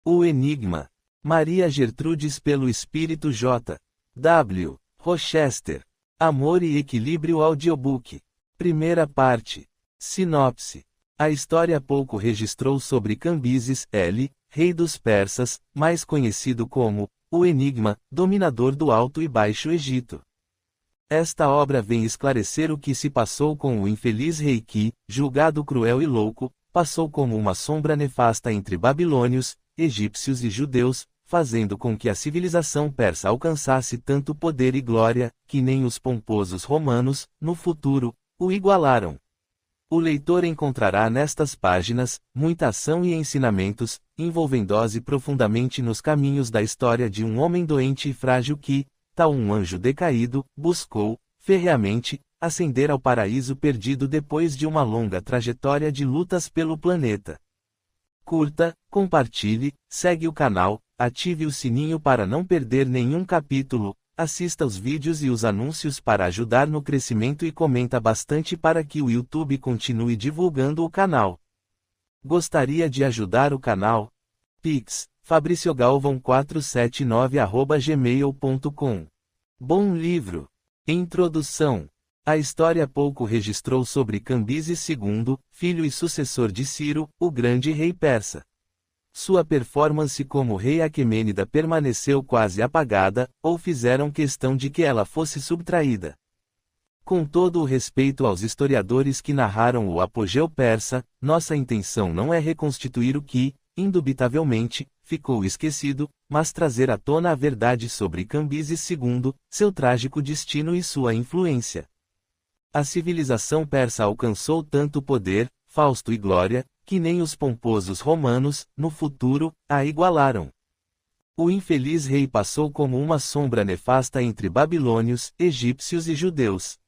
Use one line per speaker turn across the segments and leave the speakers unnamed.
O Enigma. Maria Gertrudes pelo Espírito J. W. Rochester. Amor e Equilíbrio Audiobook. Primeira parte. Sinopse. A história pouco registrou sobre Cambises L., rei dos persas, mais conhecido como o Enigma, dominador do Alto e Baixo Egito. Esta obra vem esclarecer o que se passou com o infeliz rei que, julgado cruel e louco, passou como uma sombra nefasta entre babilônios, egípcios e judeus, fazendo com que a civilização persa alcançasse tanto poder e glória, que nem os pomposos romanos, no futuro, o igualaram. O leitor encontrará nestas páginas muita ação e ensinamentos, envolvendo-se profundamente nos caminhos da história de um homem doente e frágil que, tal um anjo decaído, buscou, ferreamente, ascender ao paraíso perdido depois de uma longa trajetória de lutas pelo planeta. Curta, compartilhe, segue o canal, ative o sininho para não perder nenhum capítulo, assista os vídeos e os anúncios para ajudar no crescimento e comenta bastante para que o YouTube continue divulgando o canal. Gostaria de ajudar o canal? Pix, fabriciogalvão479@gmail.com. Bom livro. Introdução. A história pouco registrou sobre Cambises II, filho e sucessor de Ciro, o grande rei persa. Sua performance como rei Aquemênida permaneceu quase apagada, ou fizeram questão de que ela fosse subtraída. Com todo o respeito aos historiadores que narraram o apogeu persa, nossa intenção não é reconstituir o que, indubitavelmente, ficou esquecido, mas trazer à tona a verdade sobre Cambises II, seu trágico destino e sua influência. A civilização persa alcançou tanto poder, fausto e glória, que nem os pomposos romanos, no futuro, a igualaram. O infeliz rei passou como uma sombra nefasta entre babilônios, egípcios e judeus.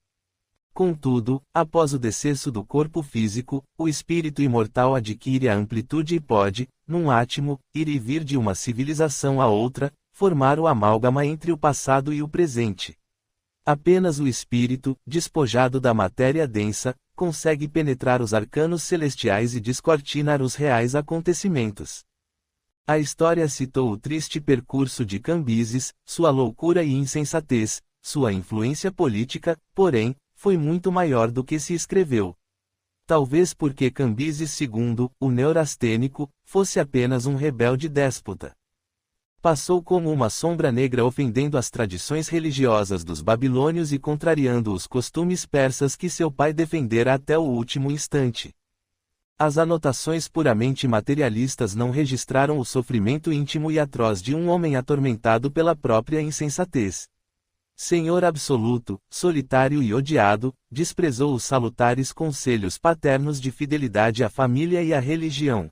Contudo, após o decesso do corpo físico, o espírito imortal adquire a amplitude e pode, num átimo, ir e vir de uma civilização a outra, formar o amálgama entre o passado e o presente. Apenas o espírito, despojado da matéria densa, consegue penetrar os arcanos celestiais e descortinar os reais acontecimentos. A história citou o triste percurso de Cambises, sua loucura e insensatez, sua influência política, porém, foi muito maior do que se escreveu. Talvez porque Cambises II, o neurastênico, fosse apenas um rebelde déspota. Passou como uma sombra negra ofendendo as tradições religiosas dos babilônios e contrariando os costumes persas que seu pai defendera até o último instante. As anotações puramente materialistas não registraram o sofrimento íntimo e atroz de um homem atormentado pela própria insensatez. Senhor absoluto, solitário e odiado, desprezou os salutares conselhos paternos de fidelidade à família e à religião.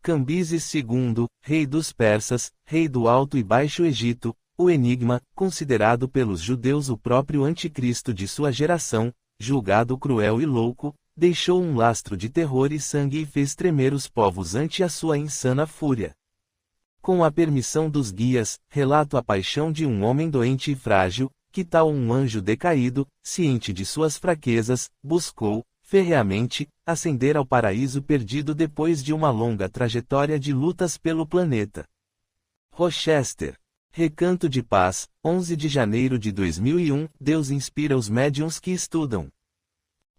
Cambises II, rei dos persas, rei do Alto e Baixo Egito, o Enigma, considerado pelos judeus o próprio anticristo de sua geração, julgado cruel e louco, deixou um lastro de terror e sangue e fez tremer os povos ante a sua insana fúria. Com a permissão dos guias, relato a paixão de um homem doente e frágil, que tal um anjo decaído, ciente de suas fraquezas, buscou, ferreamente, ascender ao paraíso perdido depois de uma longa trajetória de lutas pelo planeta. Rochester. Recanto de Paz, 11 de janeiro de 2001, Deus inspira os médiuns que estudam.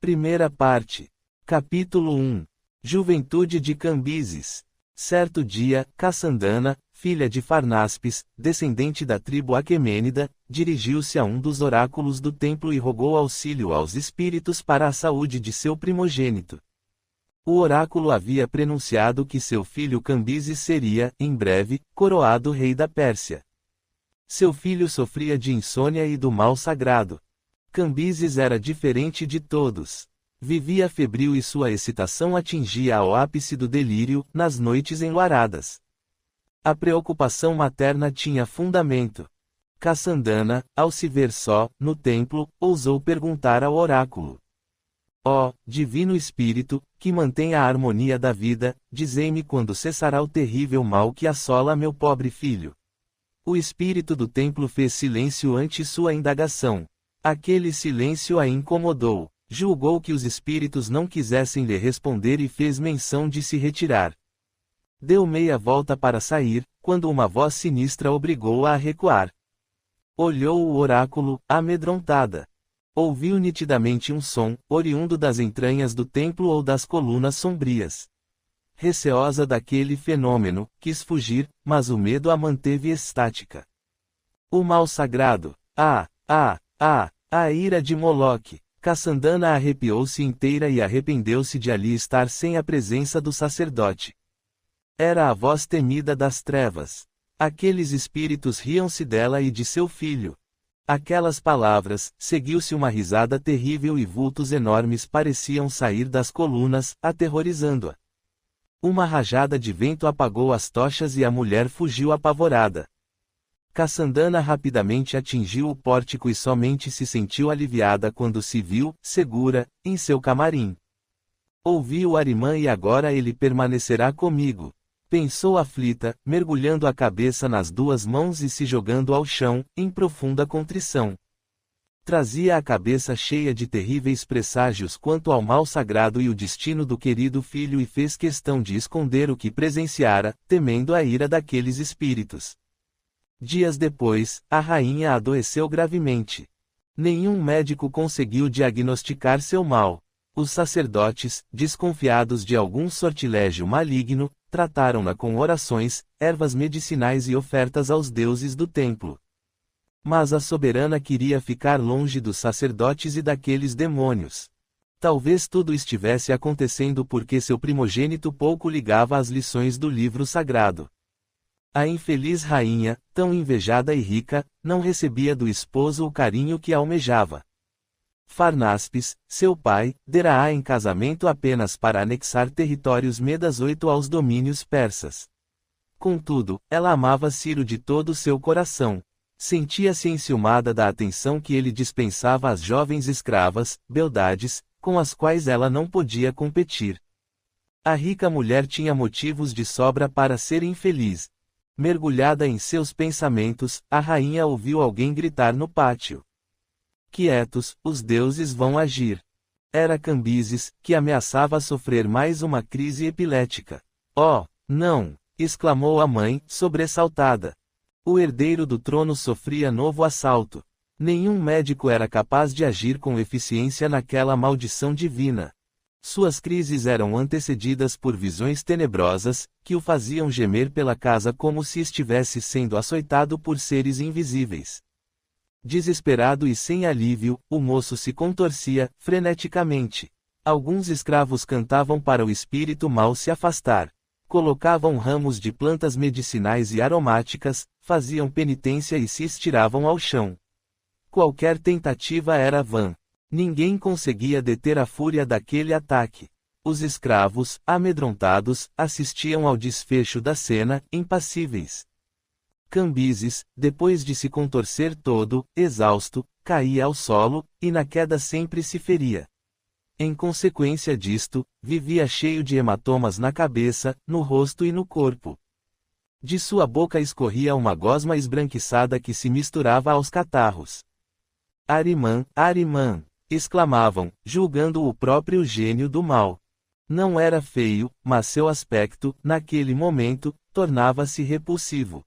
Primeira parte. Capítulo 1. Juventude de Cambises. Certo dia, Cassandana, filha de Farnaspes, descendente da tribo Aquemênida, dirigiu-se a um dos oráculos do templo e rogou auxílio aos espíritos para a saúde de seu primogênito. O oráculo havia prenunciado que seu filho Cambises seria, em breve, coroado rei da Pérsia. Seu filho sofria de insônia e do mal sagrado. Cambises era diferente de todos. Vivia febril e sua excitação atingia ao ápice do delírio, nas noites enluaradas. A preocupação materna tinha fundamento. Cassandana, ao se ver só, no templo, ousou perguntar ao oráculo: Ó, Divino Espírito, que mantém a harmonia da vida, dizei-me quando cessará o terrível mal que assola meu pobre filho. O espírito do templo fez silêncio ante sua indagação. Aquele silêncio a incomodou. Julgou que os espíritos não quisessem lhe responder e fez menção de se retirar. Deu meia volta para sair, quando uma voz sinistra obrigou-a a recuar. Olhou o oráculo, amedrontada. Ouviu nitidamente um som, oriundo das entranhas do templo ou das colunas sombrias. Receosa daquele fenômeno, quis fugir, mas o medo a manteve estática. O mal sagrado, a ira de Moloque. Cassandana arrepiou-se inteira e arrependeu-se de ali estar sem a presença do sacerdote. Era a voz temida das trevas. Aqueles espíritos riam-se dela e de seu filho. Aquelas palavras, seguiu-se uma risada terrível e vultos enormes pareciam sair das colunas, aterrorizando-a. Uma rajada de vento apagou as tochas e a mulher fugiu apavorada. Cassandana rapidamente atingiu o pórtico e somente se sentiu aliviada quando se viu, segura, em seu camarim. Ouvi o Arimã e agora ele permanecerá comigo. Pensou aflita, mergulhando a cabeça nas duas mãos e se jogando ao chão, em profunda contrição. Trazia a cabeça cheia de terríveis presságios quanto ao mal sagrado e o destino do querido filho e fez questão de esconder o que presenciara, temendo a ira daqueles espíritos. Dias depois, a rainha adoeceu gravemente. Nenhum médico conseguiu diagnosticar seu mal. Os sacerdotes, desconfiados de algum sortilégio maligno, trataram-na com orações, ervas medicinais e ofertas aos deuses do templo. Mas a soberana queria ficar longe dos sacerdotes e daqueles demônios. Talvez tudo estivesse acontecendo porque seu primogênito pouco ligava às lições do livro sagrado. A infeliz rainha, tão invejada e rica, não recebia do esposo o carinho que almejava. Farnaspes, seu pai, dera-a em casamento apenas para anexar territórios medas 8 aos domínios persas. Contudo, ela amava Ciro de todo o seu coração. Sentia-se enciumada da atenção que ele dispensava às jovens escravas, beldades, com as quais ela não podia competir. A rica mulher tinha motivos de sobra para ser infeliz. Mergulhada em seus pensamentos, a rainha ouviu alguém gritar no pátio. Quietos, os deuses vão agir. Era Cambises, que ameaçava sofrer mais uma crise epilética. Oh, não! Exclamou a mãe, sobressaltada. O herdeiro do trono sofria novo assalto. Nenhum médico era capaz de agir com eficiência naquela maldição divina. Suas crises eram antecedidas por visões tenebrosas, que o faziam gemer pela casa como se estivesse sendo açoitado por seres invisíveis. Desesperado e sem alívio, o moço se contorcia, freneticamente. Alguns escravos cantavam para o espírito mal se afastar. Colocavam ramos de plantas medicinais e aromáticas, faziam penitência e se estiravam ao chão. Qualquer tentativa era vã. Ninguém conseguia deter a fúria daquele ataque. Os escravos, amedrontados, assistiam ao desfecho da cena, impassíveis. Cambises, depois de se contorcer todo, exausto, caía ao solo, e na queda sempre se feria. Em consequência disto, vivia cheio de hematomas na cabeça, no rosto e no corpo. De sua boca escorria uma gosma esbranquiçada que se misturava aos catarros. Arimã, Arimã! Exclamavam, julgando o próprio gênio do mal. Não era feio, mas seu aspecto, naquele momento, tornava-se repulsivo.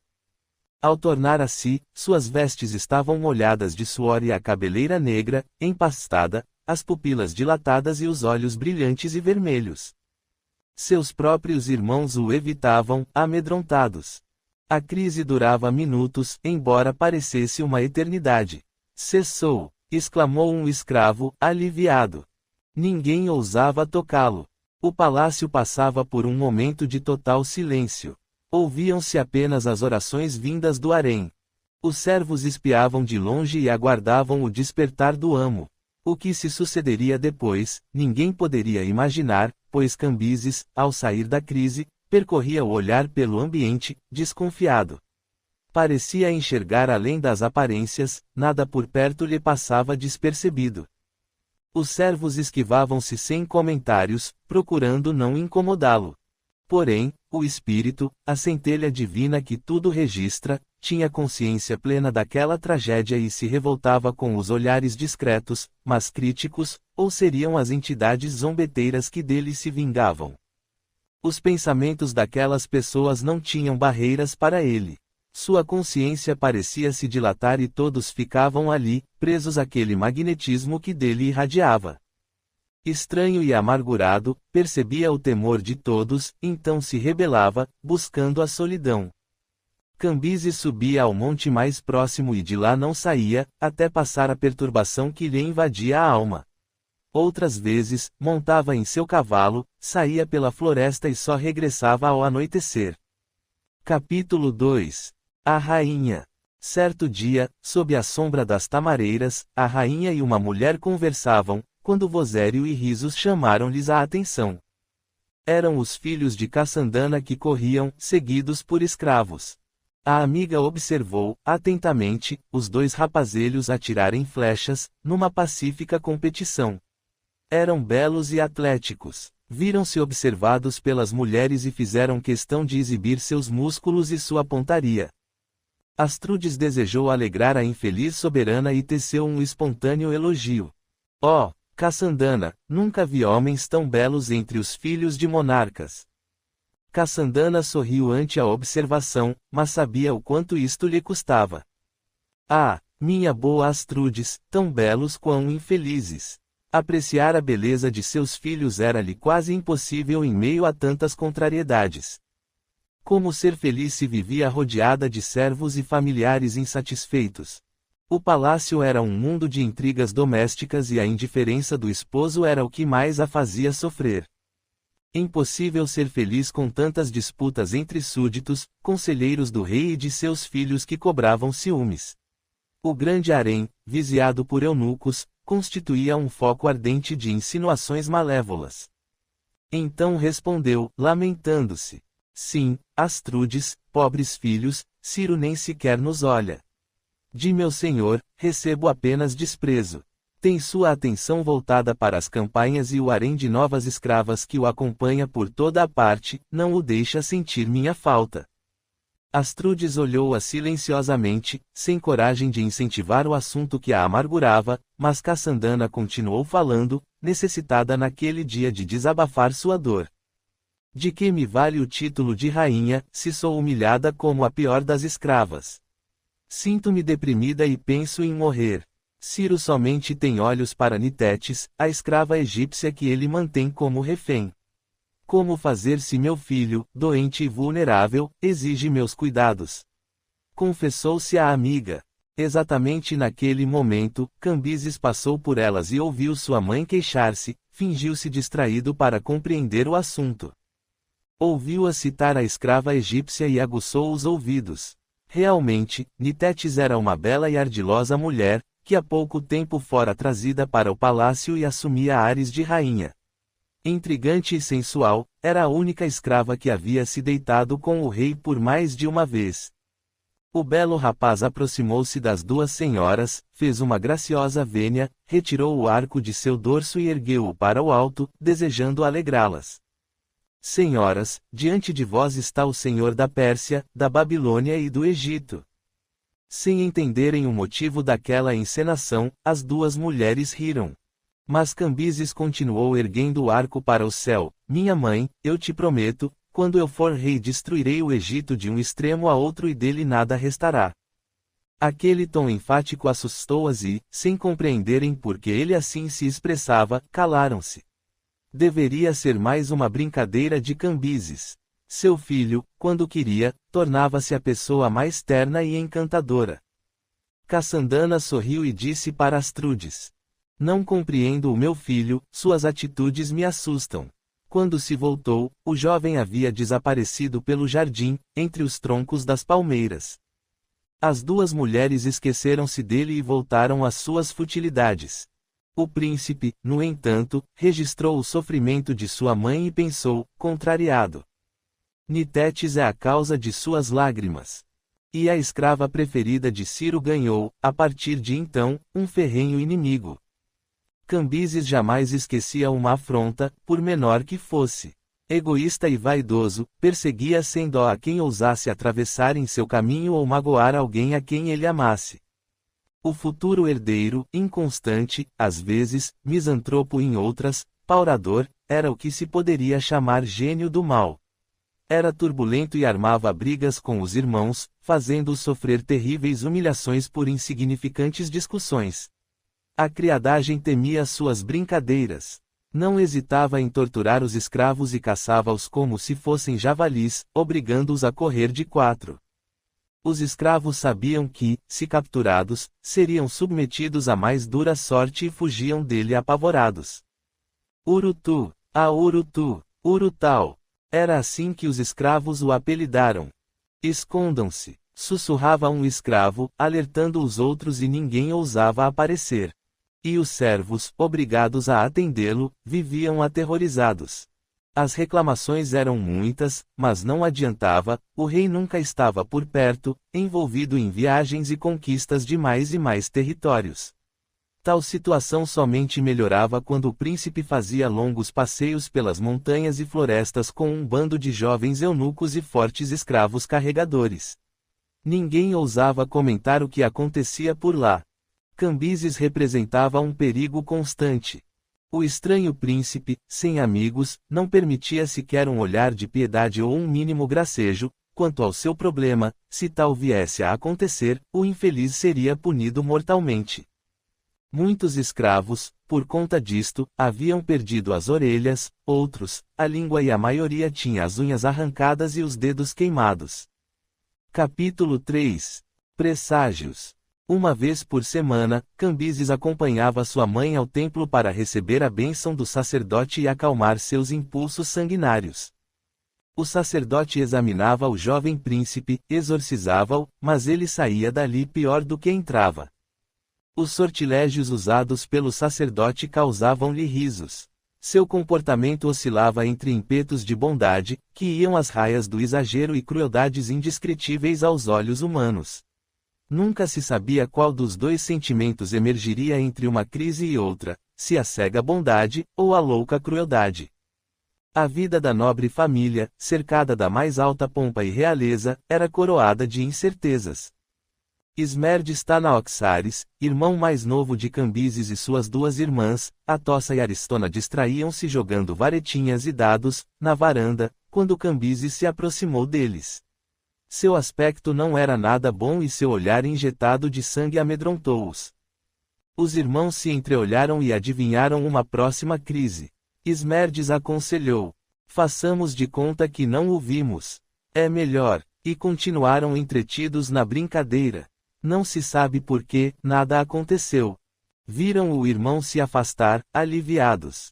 Ao tornar a si, suas vestes estavam molhadas de suor e a cabeleira negra, empastada, as pupilas dilatadas e os olhos brilhantes e vermelhos. Seus próprios irmãos o evitavam, amedrontados. A crise durava minutos, embora parecesse uma eternidade. Cessou! Exclamou um escravo, aliviado. Ninguém ousava tocá-lo. O palácio passava por um momento de total silêncio. Ouviam-se apenas as orações vindas do harém. Os servos espiavam de longe e aguardavam o despertar do amo. O que se sucederia depois, ninguém poderia imaginar, pois Cambises, ao sair da crise, percorria o olhar pelo ambiente, desconfiado. Parecia enxergar além das aparências, nada por perto lhe passava despercebido. Os servos esquivavam-se sem comentários, procurando não incomodá-lo. Porém, o espírito, a centelha divina que tudo registra, tinha consciência plena daquela tragédia e se revoltava com os olhares discretos, mas críticos, ou seriam as entidades zombeteiras que dele se vingavam. Os pensamentos daquelas pessoas não tinham barreiras para ele. Sua consciência parecia se dilatar e todos ficavam ali, presos àquele magnetismo que dele irradiava. Estranho e amargurado, percebia o temor de todos, então se rebelava, buscando a solidão. Cambyses subia ao monte mais próximo e de lá não saía, até passar a perturbação que lhe invadia a alma. Outras vezes, montava em seu cavalo, saía pela floresta e só regressava ao anoitecer. Capítulo 2. A Rainha. Certo dia, sob a sombra das tamareiras, a rainha e uma mulher conversavam, quando vozerio e risos chamaram-lhes a atenção. Eram os filhos de Cassandana que corriam, seguidos por escravos. A amiga observou, atentamente, os dois rapazelhos atirarem flechas, numa pacífica competição. Eram belos e atléticos. Viram-se observados pelas mulheres e fizeram questão de exibir seus músculos e sua pontaria. Astrudes desejou alegrar a infeliz soberana e teceu um espontâneo elogio. Oh, Cassandana, nunca vi homens tão belos entre os filhos de monarcas. Cassandana sorriu ante a observação, mas sabia o quanto isto lhe custava. Ah, minha boa Astrudes, tão belos quão infelizes. Apreciar a beleza de seus filhos era-lhe quase impossível em meio a tantas contrariedades. Como ser feliz se vivia rodeada de servos e familiares insatisfeitos? O palácio era um mundo de intrigas domésticas e a indiferença do esposo era o que mais a fazia sofrer. Impossível ser feliz com tantas disputas entre súditos, conselheiros do rei e de seus filhos que cobravam ciúmes. O grande harém, vigiado por eunucos, constituía um foco ardente de insinuações malévolas. Então respondeu, lamentando-se: sim, Astrudes, pobres filhos, Ciro nem sequer nos olha. De meu senhor, recebo apenas desprezo. Tem sua atenção voltada para as campanhas e o harém de novas escravas que o acompanha por toda a parte, não o deixa sentir minha falta. Astrudes olhou-a silenciosamente, sem coragem de incentivar o assunto que a amargurava, mas Cassandana continuou falando, necessitada naquele dia de desabafar sua dor. De que me vale o título de rainha, se sou humilhada como a pior das escravas? Sinto-me deprimida e penso em morrer. Ciro somente tem olhos para Nitetes, a escrava egípcia que ele mantém como refém. Como fazer se meu filho, doente e vulnerável, exige meus cuidados? Confessou-se a amiga. Exatamente naquele momento, Cambyses passou por elas e ouviu sua mãe queixar-se, fingiu-se distraído para compreender o assunto. Ouviu-a citar a escrava egípcia e aguçou os ouvidos. Realmente, Nitetes era uma bela e ardilosa mulher, que há pouco tempo fora trazida para o palácio e assumia ares de rainha. Intrigante e sensual, era a única escrava que havia se deitado com o rei por mais de uma vez. O belo rapaz aproximou-se das duas senhoras, fez uma graciosa vênia, retirou o arco de seu dorso e ergueu-o para o alto, desejando alegrá-las. Senhoras, diante de vós está o senhor da Pérsia, da Babilônia e do Egito. Sem entenderem o motivo daquela encenação, as duas mulheres riram. Mas Cambyses continuou erguendo o arco para o céu: minha mãe, eu te prometo, quando eu for rei destruirei o Egito de um extremo a outro e dele nada restará. Aquele tom enfático assustou-as e, sem compreenderem por que ele assim se expressava, calaram-se. Deveria ser mais uma brincadeira de Cambyses. Seu filho, quando queria, tornava-se a pessoa mais terna e encantadora. Cassandana sorriu e disse para Astrudes: não compreendo o meu filho, suas atitudes me assustam. Quando se voltou, o jovem havia desaparecido pelo jardim, entre os troncos das palmeiras. As duas mulheres esqueceram-se dele e voltaram às suas futilidades. O príncipe, no entanto, registrou o sofrimento de sua mãe e pensou, contrariado: Nitetes é a causa de suas lágrimas. E a escrava preferida de Ciro ganhou, a partir de então, um ferrenho inimigo. Cambyses jamais esquecia uma afronta, por menor que fosse. Egoísta e vaidoso, perseguia sem dó a quem ousasse atravessar em seu caminho ou magoar alguém a quem ele amasse. O futuro herdeiro, inconstante, às vezes, misantropo em outras, Paurador, era o que se poderia chamar gênio do mal. Era turbulento e armava brigas com os irmãos, fazendo-os sofrer terríveis humilhações por insignificantes discussões. A criadagem temia suas brincadeiras. Não hesitava em torturar os escravos e caçava-os como se fossem javalis, obrigando-os a correr de 4. Os escravos sabiam que, se capturados, seriam submetidos à mais dura sorte e fugiam dele apavorados. Urutu, a Urutu, Urutau. Era assim que os escravos o apelidaram. Escondam-se, sussurrava um escravo, alertando os outros e ninguém ousava aparecer. E os servos, obrigados a atendê-lo, viviam aterrorizados. As reclamações eram muitas, mas não adiantava, o rei nunca estava por perto, envolvido em viagens e conquistas de mais e mais territórios. Tal situação somente melhorava quando o príncipe fazia longos passeios pelas montanhas e florestas com um bando de jovens eunucos e fortes escravos carregadores. Ninguém ousava comentar o que acontecia por lá. Cambises representava um perigo constante. O estranho príncipe, sem amigos, não permitia sequer um olhar de piedade ou um mínimo gracejo. Quanto ao seu problema, se tal viesse a acontecer, o infeliz seria punido mortalmente. Muitos escravos, por conta disto, haviam perdido as orelhas, outros, a língua e a maioria tinha as unhas arrancadas e os dedos queimados. Capítulo 3. Presságios. Uma vez por semana, Cambises acompanhava sua mãe ao templo para receber a bênção do sacerdote e acalmar seus impulsos sanguinários. O sacerdote examinava o jovem príncipe, exorcizava-o, mas ele saía dali pior do que entrava. Os sortilégios usados pelo sacerdote causavam-lhe risos. Seu comportamento oscilava entre ímpetos de bondade, que iam às raias do exagero e crueldades indescritíveis aos olhos humanos. Nunca se sabia qual dos dois sentimentos emergiria entre uma crise e outra, se a cega bondade, ou a louca crueldade. A vida da nobre família, cercada da mais alta pompa e realeza, era coroada de incertezas. Esmerdes Tanaoxares, irmão mais novo de Cambises e suas duas irmãs, Atossa e Aristona distraíam-se jogando varetinhas e dados, na varanda, quando Cambises se aproximou deles. Seu aspecto não era nada bom e seu olhar injetado de sangue amedrontou-os. Os irmãos se entreolharam e adivinharam uma próxima crise. Esmerdes aconselhou: façamos de conta que não o vimos. É melhor. E continuaram entretidos na brincadeira. Não se sabe por que, nada aconteceu. Viram o irmão se afastar, aliviados.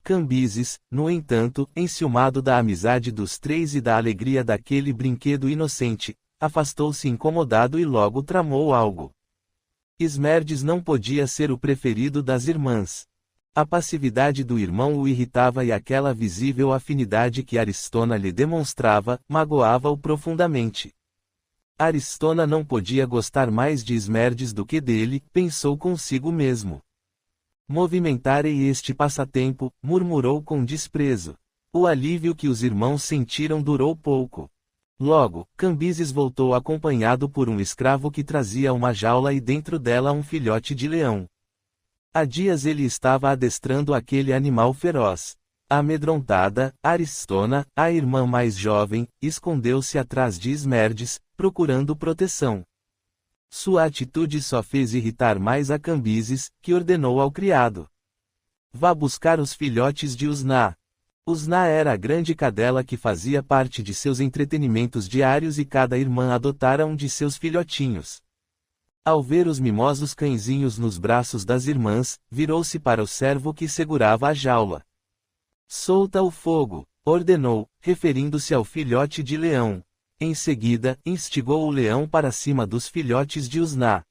Cambises, no entanto, enciumado da amizade dos três e da alegria daquele brinquedo inocente, afastou-se incomodado e logo tramou algo. Esmerdes não podia ser o preferido das irmãs. A passividade do irmão o irritava e aquela visível afinidade que Aristona lhe demonstrava, magoava-o profundamente. Aristona não podia gostar mais de Esmerdes do que dele, pensou consigo mesmo. Movimentarei este passatempo, murmurou com desprezo. O alívio que os irmãos sentiram durou pouco. Logo, Cambises voltou acompanhado por um escravo que trazia uma jaula e dentro dela um filhote de leão. Há dias ele estava adestrando aquele animal feroz. Amedrontada, Aristona, a irmã mais jovem, escondeu-se atrás de Esmerdes, procurando proteção. Sua atitude só fez irritar mais a Cambises, que ordenou ao criado: vá buscar os filhotes de Usna. Usna era a grande cadela que fazia parte de seus entretenimentos diários e cada irmã adotara um de seus filhotinhos. Ao ver os mimosos cãezinhos nos braços das irmãs, virou-se para o servo que segurava a jaula. Solta o fogo, ordenou, referindo-se ao filhote de leão. Em seguida, instigou o leão para cima dos filhotes de Usna.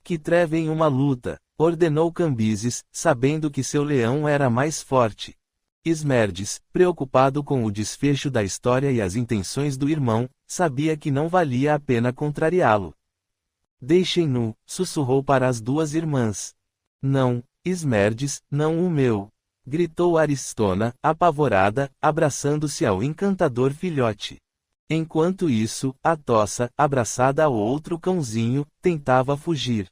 Que trevem uma luta, ordenou Cambises, sabendo que seu leão era mais forte. Esmerdes, preocupado com o desfecho da história e as intenções do irmão, sabia que não valia a pena contrariá-lo. Deixem-no, sussurrou para as duas irmãs. Não, Esmerdes, não o meu, gritou Aristona, apavorada, abraçando-se ao encantador filhote. Enquanto isso, Atossa, abraçada ao outro cãozinho, tentava fugir.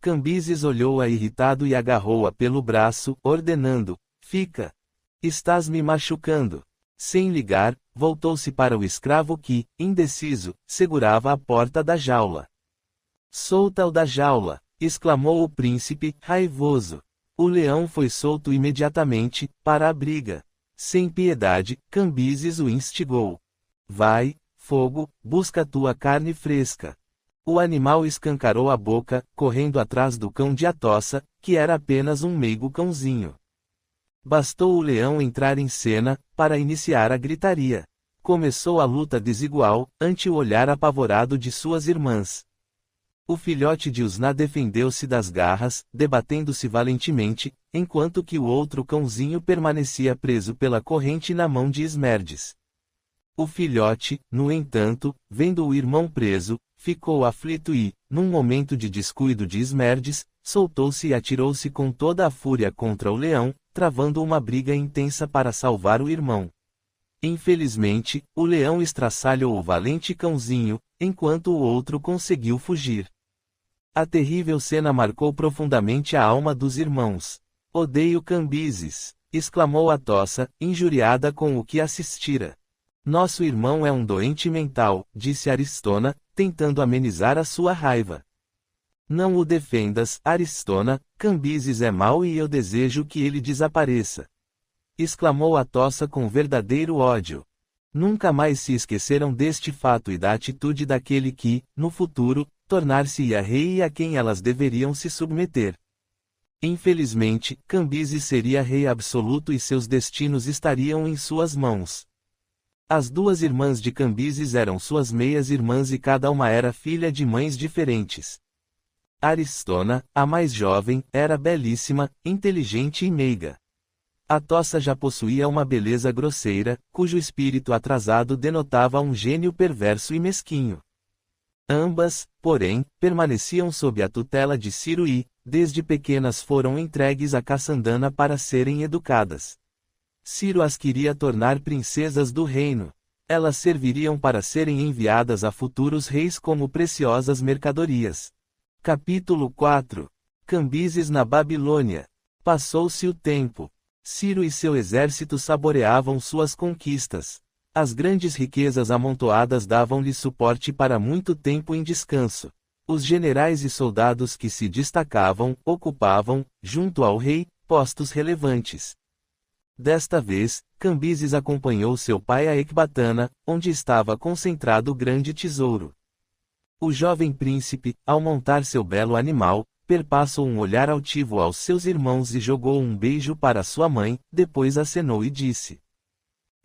Cambises olhou-a irritado e agarrou-a pelo braço, ordenando: fica. Estás me machucando. Sem ligar, voltou-se para o escravo que, indeciso, segurava a porta da jaula. Solta-o da jaula! Exclamou o príncipe, raivoso. O leão foi solto imediatamente, para a briga. Sem piedade, Cambises o instigou. Vai, fogo, busca tua carne fresca. O animal escancarou a boca, correndo atrás do cão de Atossa, que era apenas um meigo cãozinho. Bastou o leão entrar em cena, para iniciar a gritaria. Começou a luta desigual, ante o olhar apavorado de suas irmãs. O filhote de Usna defendeu-se das garras, debatendo-se valentemente, enquanto que o outro cãozinho permanecia preso pela corrente na mão de Esmerdes. O filhote, no entanto, vendo o irmão preso, ficou aflito e, num momento de descuido de Esmerdes, soltou-se e atirou-se com toda a fúria contra o leão, travando uma briga intensa para salvar o irmão. Infelizmente, o leão estraçalhou o valente cãozinho, enquanto o outro conseguiu fugir. A terrível cena marcou profundamente a alma dos irmãos. Odeio Cambises! Exclamou Atossa, injuriada com o que assistira. Nosso irmão é um doente mental, disse Aristona, tentando amenizar a sua raiva. Não o defendas, Aristona, Cambises é mau e eu desejo que ele desapareça. Exclamou Atossa com verdadeiro ódio. Nunca mais se esqueceram deste fato e da atitude daquele que, no futuro, tornar-se-ia rei e a quem elas deveriam se submeter. Infelizmente, Cambises seria rei absoluto e seus destinos estariam em suas mãos. As duas irmãs de Cambises eram suas meias-irmãs e cada uma era filha de mães diferentes. Aristona, a mais jovem, era belíssima, inteligente e meiga. Atossa já possuía uma beleza grosseira, cujo espírito atrasado denotava um gênio perverso e mesquinho. Ambas, porém, permaneciam sob a tutela de Ciro e, desde pequenas foram entregues a Cassandana para serem educadas. Ciro as queria tornar princesas do reino. Elas serviriam para serem enviadas a futuros reis como preciosas mercadorias. Capítulo 4. Cambises na Babilônia. Passou-se o tempo. Ciro e seu exército saboreavam suas conquistas. As grandes riquezas amontoadas davam-lhe suporte para muito tempo em descanso. Os generais e soldados que se destacavam, ocupavam, junto ao rei, postos relevantes. Desta vez, Cambises acompanhou seu pai a Ecbatana, onde estava concentrado o grande tesouro. O jovem príncipe, ao montar seu belo animal, perpassou um olhar altivo aos seus irmãos e jogou um beijo para sua mãe, depois acenou e disse: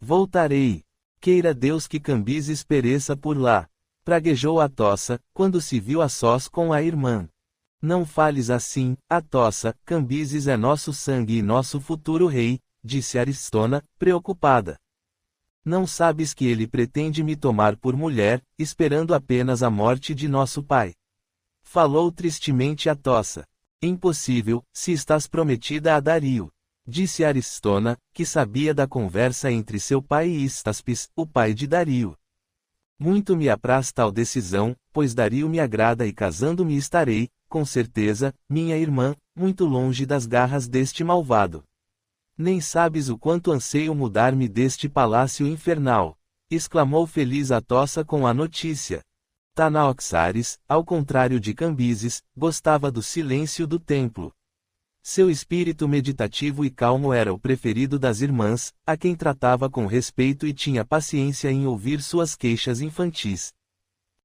Voltarei. Queira Deus que Cambises pereça por lá. Praguejou Atossa, quando se viu a sós com a irmã. Não fales assim, Atossa, Cambises é nosso sangue e nosso futuro rei, disse Aristona, preocupada. Não sabes que ele pretende me tomar por mulher, esperando apenas a morte de nosso pai. Falou tristemente Atossa. Impossível, se estás prometida a Dario. Disse Aristona, que sabia da conversa entre seu pai e Istaspes, o pai de Dario. Muito me apraz tal decisão, pois Dario me agrada e casando-me estarei, com certeza, minha irmã, muito longe das garras deste malvado. Nem sabes o quanto anseio mudar-me deste palácio infernal, exclamou feliz Atossa com a notícia. Tanaoxares, ao contrário de Cambises, gostava do silêncio do templo. Seu espírito meditativo e calmo era o preferido das irmãs, a quem tratava com respeito e tinha paciência em ouvir suas queixas infantis.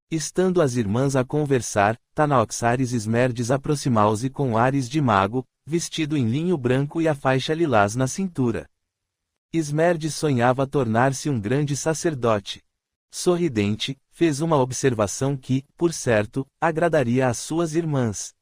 Estando as irmãs a conversar, Tanaoxares Esmerdes aproximou-se com ares de mago, vestido em linho branco e a faixa lilás na cintura. Esmerdes sonhava tornar-se um grande sacerdote. Sorridente, fez uma observação que, por certo, agradaria às suas irmãs.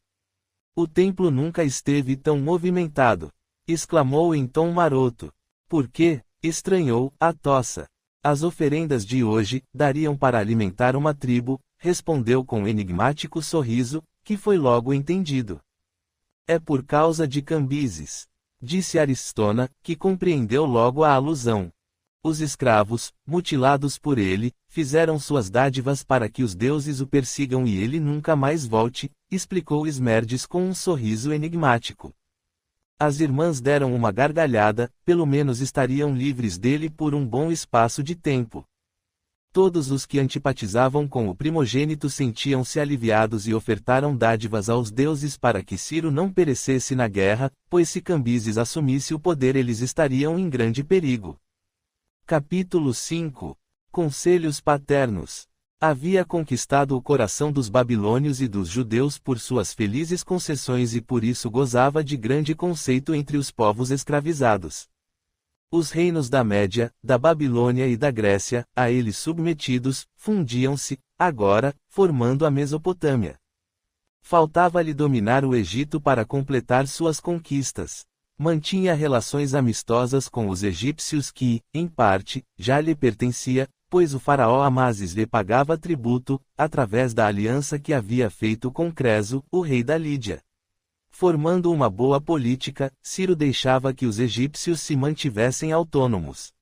O templo nunca esteve tão movimentado, exclamou em tom maroto. Por quê? Estranhou Atossa. As oferendas de hoje dariam para alimentar uma tribo, respondeu com enigmático sorriso, que foi logo entendido. É por causa de Cambises, disse Aristona, que compreendeu logo a alusão. Os escravos, mutilados por ele, fizeram suas dádivas para que os deuses o persigam e ele nunca mais volte, explicou Esmerdes com um sorriso enigmático. As irmãs deram uma gargalhada, pelo menos estariam livres dele por um bom espaço de tempo. Todos os que antipatizavam com o primogênito sentiam-se aliviados e ofertaram dádivas aos deuses para que Ciro não perecesse na guerra, pois se Cambises assumisse o poder eles estariam em grande perigo. Capítulo 5. Conselhos paternos. Havia conquistado o coração dos babilônios e dos judeus por suas felizes concessões e por isso gozava de grande conceito entre os povos escravizados. Os reinos da Média, da Babilônia e da Grécia, a ele submetidos, fundiam-se, agora, formando a Mesopotâmia. Faltava-lhe dominar o Egito para completar suas conquistas. Mantinha relações amistosas com os egípcios que, em parte, já lhe pertencia, pois o faraó Amasis lhe pagava tributo, através da aliança que havia feito com Creso, o rei da Lídia. Formando uma boa política, Ciro deixava que os egípcios se mantivessem autônomos.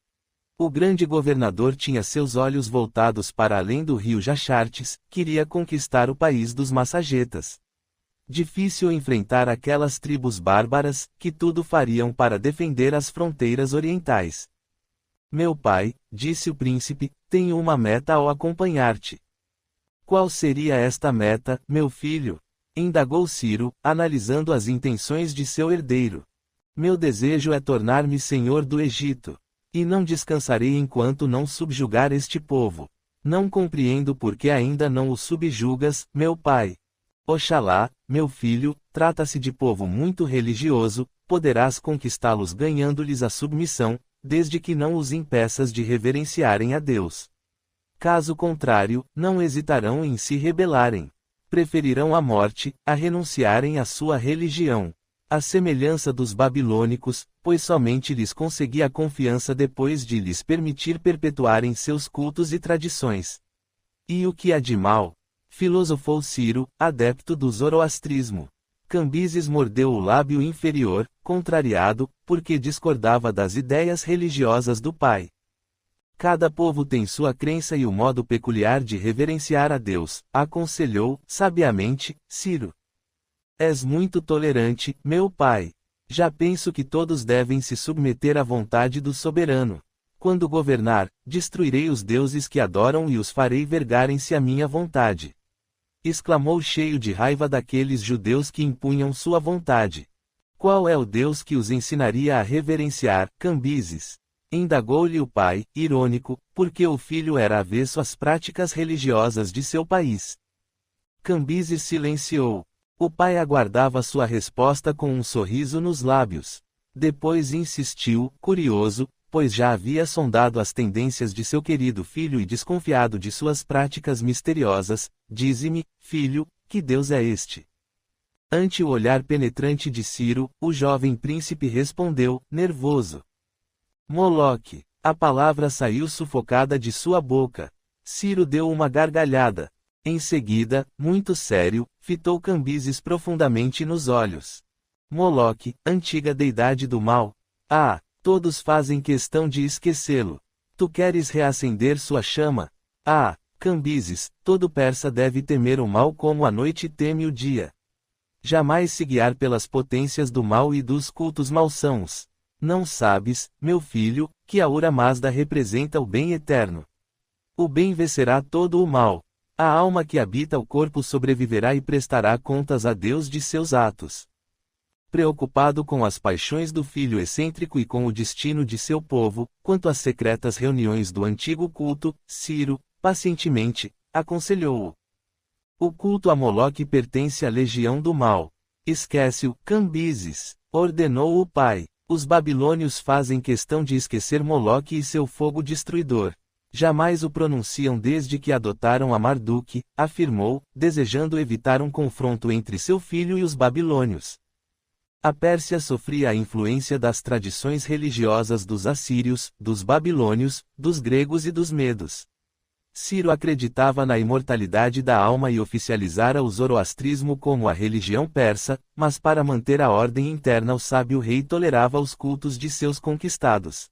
O grande governador tinha seus olhos voltados para além do rio Jaxartes, queria conquistar o país dos Massagetas. Difícil enfrentar aquelas tribos bárbaras, que tudo fariam para defender as fronteiras orientais. Meu pai, disse o príncipe, tenho uma meta ao acompanhar-te. Qual seria esta meta, meu filho? Indagou Ciro, analisando as intenções de seu herdeiro. Meu desejo é tornar-me senhor do Egito. E não descansarei enquanto não subjugar este povo. Não compreendo por que ainda não o subjugas, meu pai. Oxalá, meu filho, trata-se de povo muito religioso, poderás conquistá-los ganhando-lhes a submissão, desde que não os impeças de reverenciarem a Deus. Caso contrário, não hesitarão em se rebelarem. Preferirão a morte, a renunciarem à sua religião. À semelhança dos babilônicos, pois somente lhes conseguia a confiança depois de lhes permitir perpetuarem seus cultos e tradições. E o que há de mal? Filosofou Ciro, adepto do zoroastrismo. Cambises mordeu o lábio inferior, contrariado, porque discordava das ideias religiosas do pai. Cada povo tem sua crença e o modo peculiar de reverenciar a Deus, aconselhou, sabiamente, Ciro. És muito tolerante, meu pai. Já penso que todos devem se submeter à vontade do soberano. Quando governar, destruirei os deuses que adoram e os farei vergarem-se à minha vontade. Exclamou cheio de raiva daqueles judeus que impunham sua vontade. Qual é o Deus que os ensinaria a reverenciar, Cambises? Indagou-lhe o pai, irônico, porque o filho era avesso às práticas religiosas de seu país. Cambises silenciou. O pai aguardava sua resposta com um sorriso nos lábios. Depois insistiu, curioso, pois já havia sondado as tendências de seu querido filho e desconfiado de suas práticas misteriosas, dize-me, filho, que Deus é este? Ante o olhar penetrante de Ciro, o jovem príncipe respondeu, nervoso. Moloque. A palavra saiu sufocada de sua boca. Ciro deu uma gargalhada. Em seguida, muito sério, fitou Cambises profundamente nos olhos. Moloque, antiga deidade do mal. Ah! Todos fazem questão de esquecê-lo. Tu queres reacender sua chama? Ah, Cambises, todo persa deve temer o mal como a noite teme o dia. Jamais se guiar pelas potências do mal e dos cultos malsãos. Não sabes, meu filho, que a Ahura Mazda representa o bem eterno. O bem vencerá todo o mal. A alma que habita o corpo sobreviverá e prestará contas a Deus de seus atos. Preocupado com as paixões do filho excêntrico e com o destino de seu povo, quanto às secretas reuniões do antigo culto, Ciro, pacientemente, aconselhou-o. O culto a Moloque pertence à legião do mal. Esquece-o, Cambises, ordenou o pai. Os babilônios fazem questão de esquecer Moloque e seu fogo destruidor. Jamais o pronunciam desde que adotaram a Marduk, afirmou, desejando evitar um confronto entre seu filho e os babilônios. A Pérsia sofria a influência das tradições religiosas dos assírios, dos babilônios, dos gregos e dos medos. Ciro acreditava na imortalidade da alma e oficializara o zoroastrismo como a religião persa, mas para manter a ordem interna o sábio rei tolerava os cultos de seus conquistados.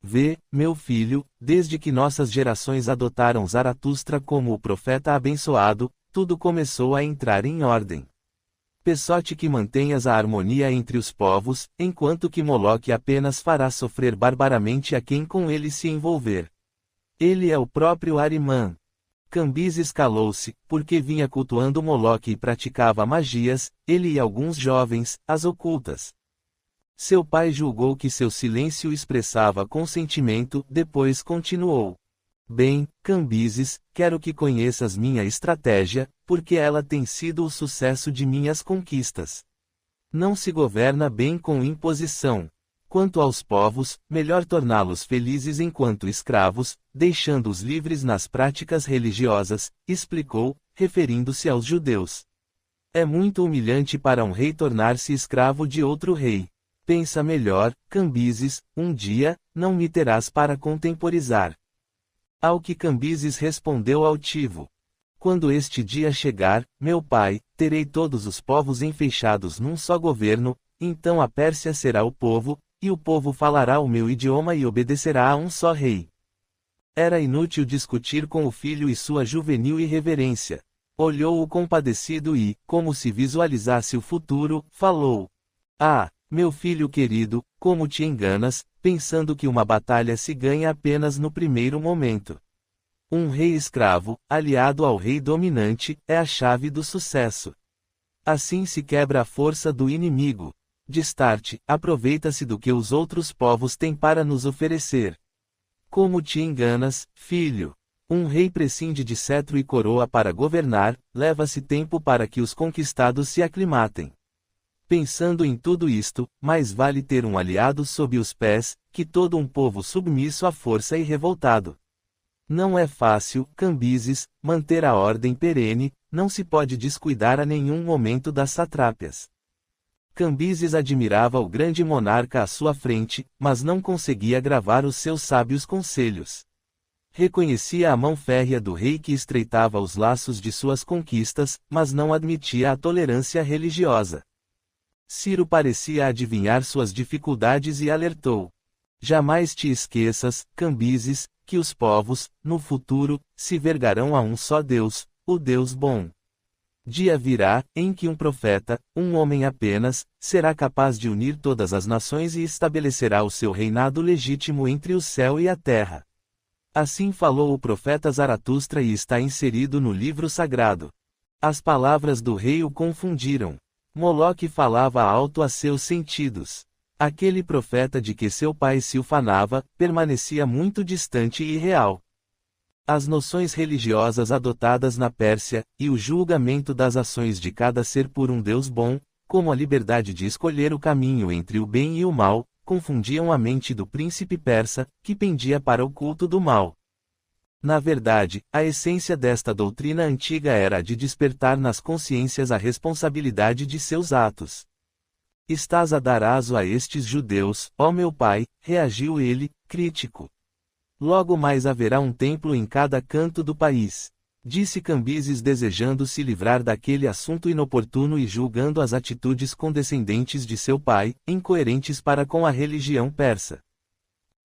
Vê, meu filho, desde que nossas gerações adotaram Zaratustra como o profeta abençoado, tudo começou a entrar em ordem. Peçote que mantenhas a harmonia entre os povos, enquanto que Moloque apenas fará sofrer barbaramente a quem com ele se envolver. Ele é o próprio Ahriman. Cambises calou-se, porque vinha cultuando Moloque e praticava magias, ele e alguns jovens, as ocultas. Seu pai julgou que seu silêncio expressava consentimento, depois continuou. Bem, Cambises, quero que conheças minha estratégia, porque ela tem sido o sucesso de minhas conquistas. Não se governa bem com imposição. Quanto aos povos, melhor torná-los felizes enquanto escravos, deixando-os livres nas práticas religiosas, explicou, referindo-se aos judeus. É muito humilhante para um rei tornar-se escravo de outro rei. Pensa melhor, Cambises, um dia, não me terás para contemporizar. Ao que Cambises respondeu altivo. Quando este dia chegar, meu pai, terei todos os povos enfeixados num só governo, então a Pérsia será o povo, e o povo falará o meu idioma e obedecerá a um só rei. Era inútil discutir com o filho e sua juvenil irreverência. Olhou-o compadecido e, como se visualizasse o futuro, falou. Ah, meu filho querido, como te enganas, pensando que uma batalha se ganha apenas no primeiro momento. Um rei escravo, aliado ao rei dominante, é a chave do sucesso. Assim se quebra a força do inimigo. Destarte, aproveita-se do que os outros povos têm para nos oferecer. Como te enganas, filho? Um rei prescinde de cetro e coroa para governar, leva-se tempo para que os conquistados se aclimatem. Pensando em tudo isto, mais vale ter um aliado sob os pés, que todo um povo submisso à força e revoltado. Não é fácil, Cambises, manter a ordem perene, não se pode descuidar a nenhum momento das satrápias. Cambises admirava o grande monarca à sua frente, mas não conseguia gravar os seus sábios conselhos. Reconhecia a mão férrea do rei que estreitava os laços de suas conquistas, mas não admitia a tolerância religiosa. Ciro parecia adivinhar suas dificuldades e alertou. Jamais te esqueças, Cambises, que os povos, no futuro, se vergarão a um só Deus, o Deus bom. Dia virá, em que um profeta, um homem apenas, será capaz de unir todas as nações e estabelecerá o seu reinado legítimo entre o céu e a terra. Assim falou o profeta Zaratustra e está inserido no livro sagrado. As palavras do rei o confundiram. Moloque falava alto a seus sentidos. Aquele profeta de que seu pai se ufanava, permanecia muito distante e irreal. As noções religiosas adotadas na Pérsia, e o julgamento das ações de cada ser por um Deus bom, como a liberdade de escolher o caminho entre o bem e o mal, confundiam a mente do príncipe persa, que pendia para o culto do mal. Na verdade, a essência desta doutrina antiga era a de despertar nas consciências a responsabilidade de seus atos. Estás a dar aso a estes judeus, ó meu pai, reagiu ele, crítico. Logo mais haverá um templo em cada canto do país. Disse Cambises desejando se livrar daquele assunto inoportuno e julgando as atitudes condescendentes de seu pai, incoerentes para com a religião persa.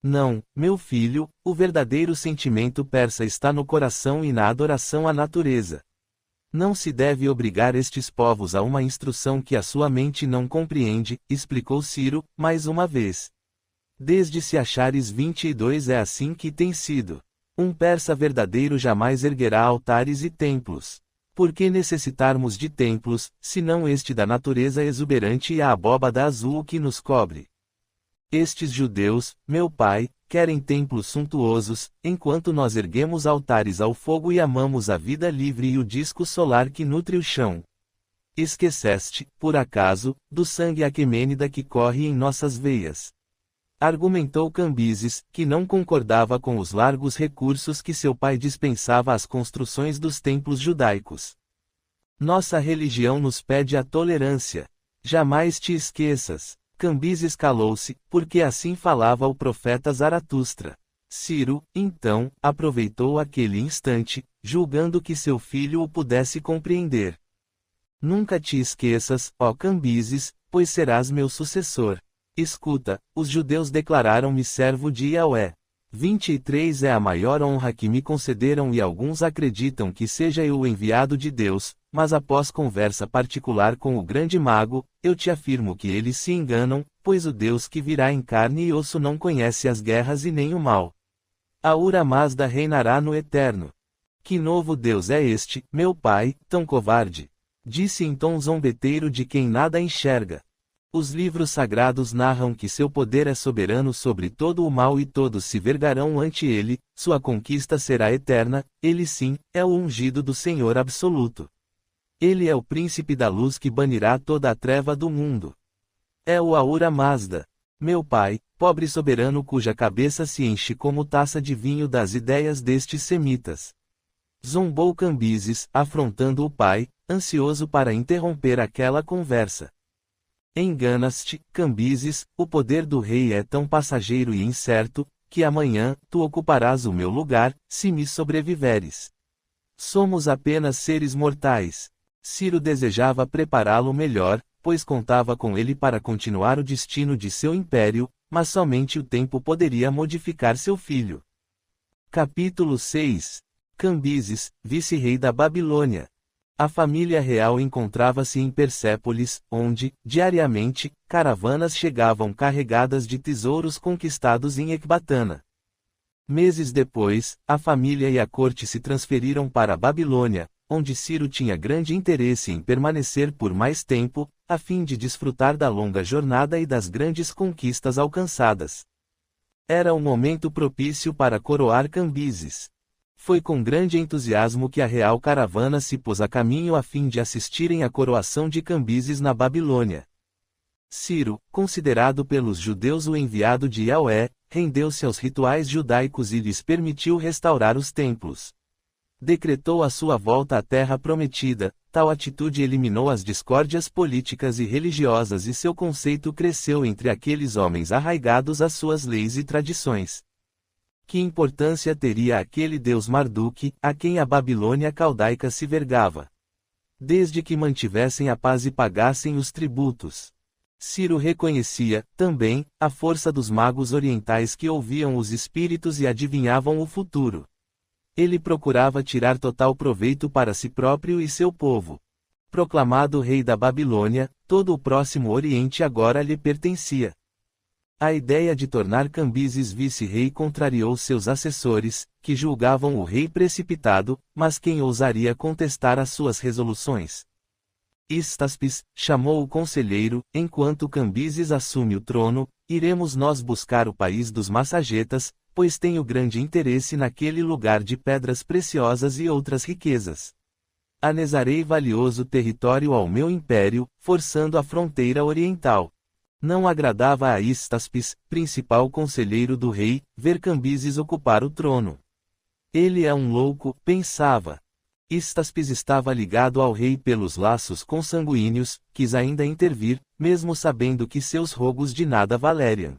Não, meu filho, o verdadeiro sentimento persa está no coração e na adoração à natureza. Não se deve obrigar estes povos a uma instrução que a sua mente não compreende, explicou Ciro, mais uma vez. Desde se achares 22 é assim que tem sido. Um persa verdadeiro jamais erguerá altares e templos. Por que necessitarmos de templos, senão este da natureza exuberante e a abóbada azul que nos cobre? Estes judeus, meu pai, querem templos suntuosos, enquanto nós erguemos altares ao fogo e amamos a vida livre e o disco solar que nutre o chão. Esqueceste, por acaso, do sangue aquemênida que corre em nossas veias. Argumentou Cambises, que não concordava com os largos recursos que seu pai dispensava às construções dos templos judaicos. Nossa religião nos pede a tolerância. Jamais te esqueças. Cambises calou-se, porque assim falava o profeta Zaratustra. Ciro, então, aproveitou aquele instante, julgando que seu filho o pudesse compreender. Nunca te esqueças, ó Cambises, pois serás meu sucessor. Escuta, os judeus declararam-me servo de Yahweh. 23 É a maior honra que me concederam e alguns acreditam que seja eu o enviado de Deus, mas após conversa particular com o grande mago, eu te afirmo que eles se enganam, pois o Deus que virá em carne e osso não conhece as guerras e nem o mal. Ahura Mazda reinará no eterno. Que novo Deus é este, meu pai, tão covarde? Disse em tom zombeteiro de quem nada enxerga. Os livros sagrados narram que seu poder é soberano sobre todo o mal e todos se vergarão ante ele, sua conquista será eterna, ele sim, é o ungido do Senhor absoluto. Ele é o príncipe da luz que banirá toda a treva do mundo. É o Ahura Mazda. Meu pai, pobre soberano cuja cabeça se enche como taça de vinho das ideias destes semitas. Zombou Cambises, afrontando o pai, ansioso para interromper aquela conversa. Enganas-te, Cambises, o poder do rei é tão passageiro e incerto, que amanhã, tu ocuparás o meu lugar, se me sobreviveres. Somos apenas seres mortais. Ciro desejava prepará-lo melhor, pois contava com ele para continuar o destino de seu império, mas somente o tempo poderia modificar seu filho. Capítulo 6. Cambises, vice-rei da Babilônia. A família real encontrava-se em Persépolis, onde, diariamente, caravanas chegavam carregadas de tesouros conquistados em Ecbatana. Meses depois, a família e a corte se transferiram para a Babilônia, onde Ciro tinha grande interesse em permanecer por mais tempo, a fim de desfrutar da longa jornada e das grandes conquistas alcançadas. Era o momento propício para coroar Cambises. Foi com grande entusiasmo que a real caravana se pôs a caminho a fim de assistirem à coroação de Cambises na Babilônia. Ciro, considerado pelos judeus o enviado de Yahweh, rendeu-se aos rituais judaicos e lhes permitiu restaurar os templos. Decretou a sua volta à terra prometida, tal atitude eliminou as discórdias políticas e religiosas e seu conceito cresceu entre aqueles homens arraigados às suas leis e tradições. Que importância teria aquele deus Marduk, a quem a Babilônia caldaica se vergava? Desde que mantivessem a paz e pagassem os tributos. Ciro reconhecia, também, a força dos magos orientais que ouviam os espíritos e adivinhavam o futuro. Ele procurava tirar total proveito para si próprio e seu povo. Proclamado rei da Babilônia, todo o próximo Oriente agora lhe pertencia. A ideia de tornar Cambises vice-rei contrariou seus assessores, que julgavam o rei precipitado, mas quem ousaria contestar as suas resoluções? Istaspes chamou o conselheiro, enquanto Cambises assume o trono, iremos nós buscar o país dos Massagetas, pois tenho grande interesse naquele lugar de pedras preciosas e outras riquezas. Anexarei valioso território ao meu império, forçando a fronteira oriental. Não agradava a Istaspes, principal conselheiro do rei, ver Cambises ocupar o trono. Ele é um louco, pensava. Istaspes estava ligado ao rei pelos laços consanguíneos, quis ainda intervir, mesmo sabendo que seus rogos de nada valeriam.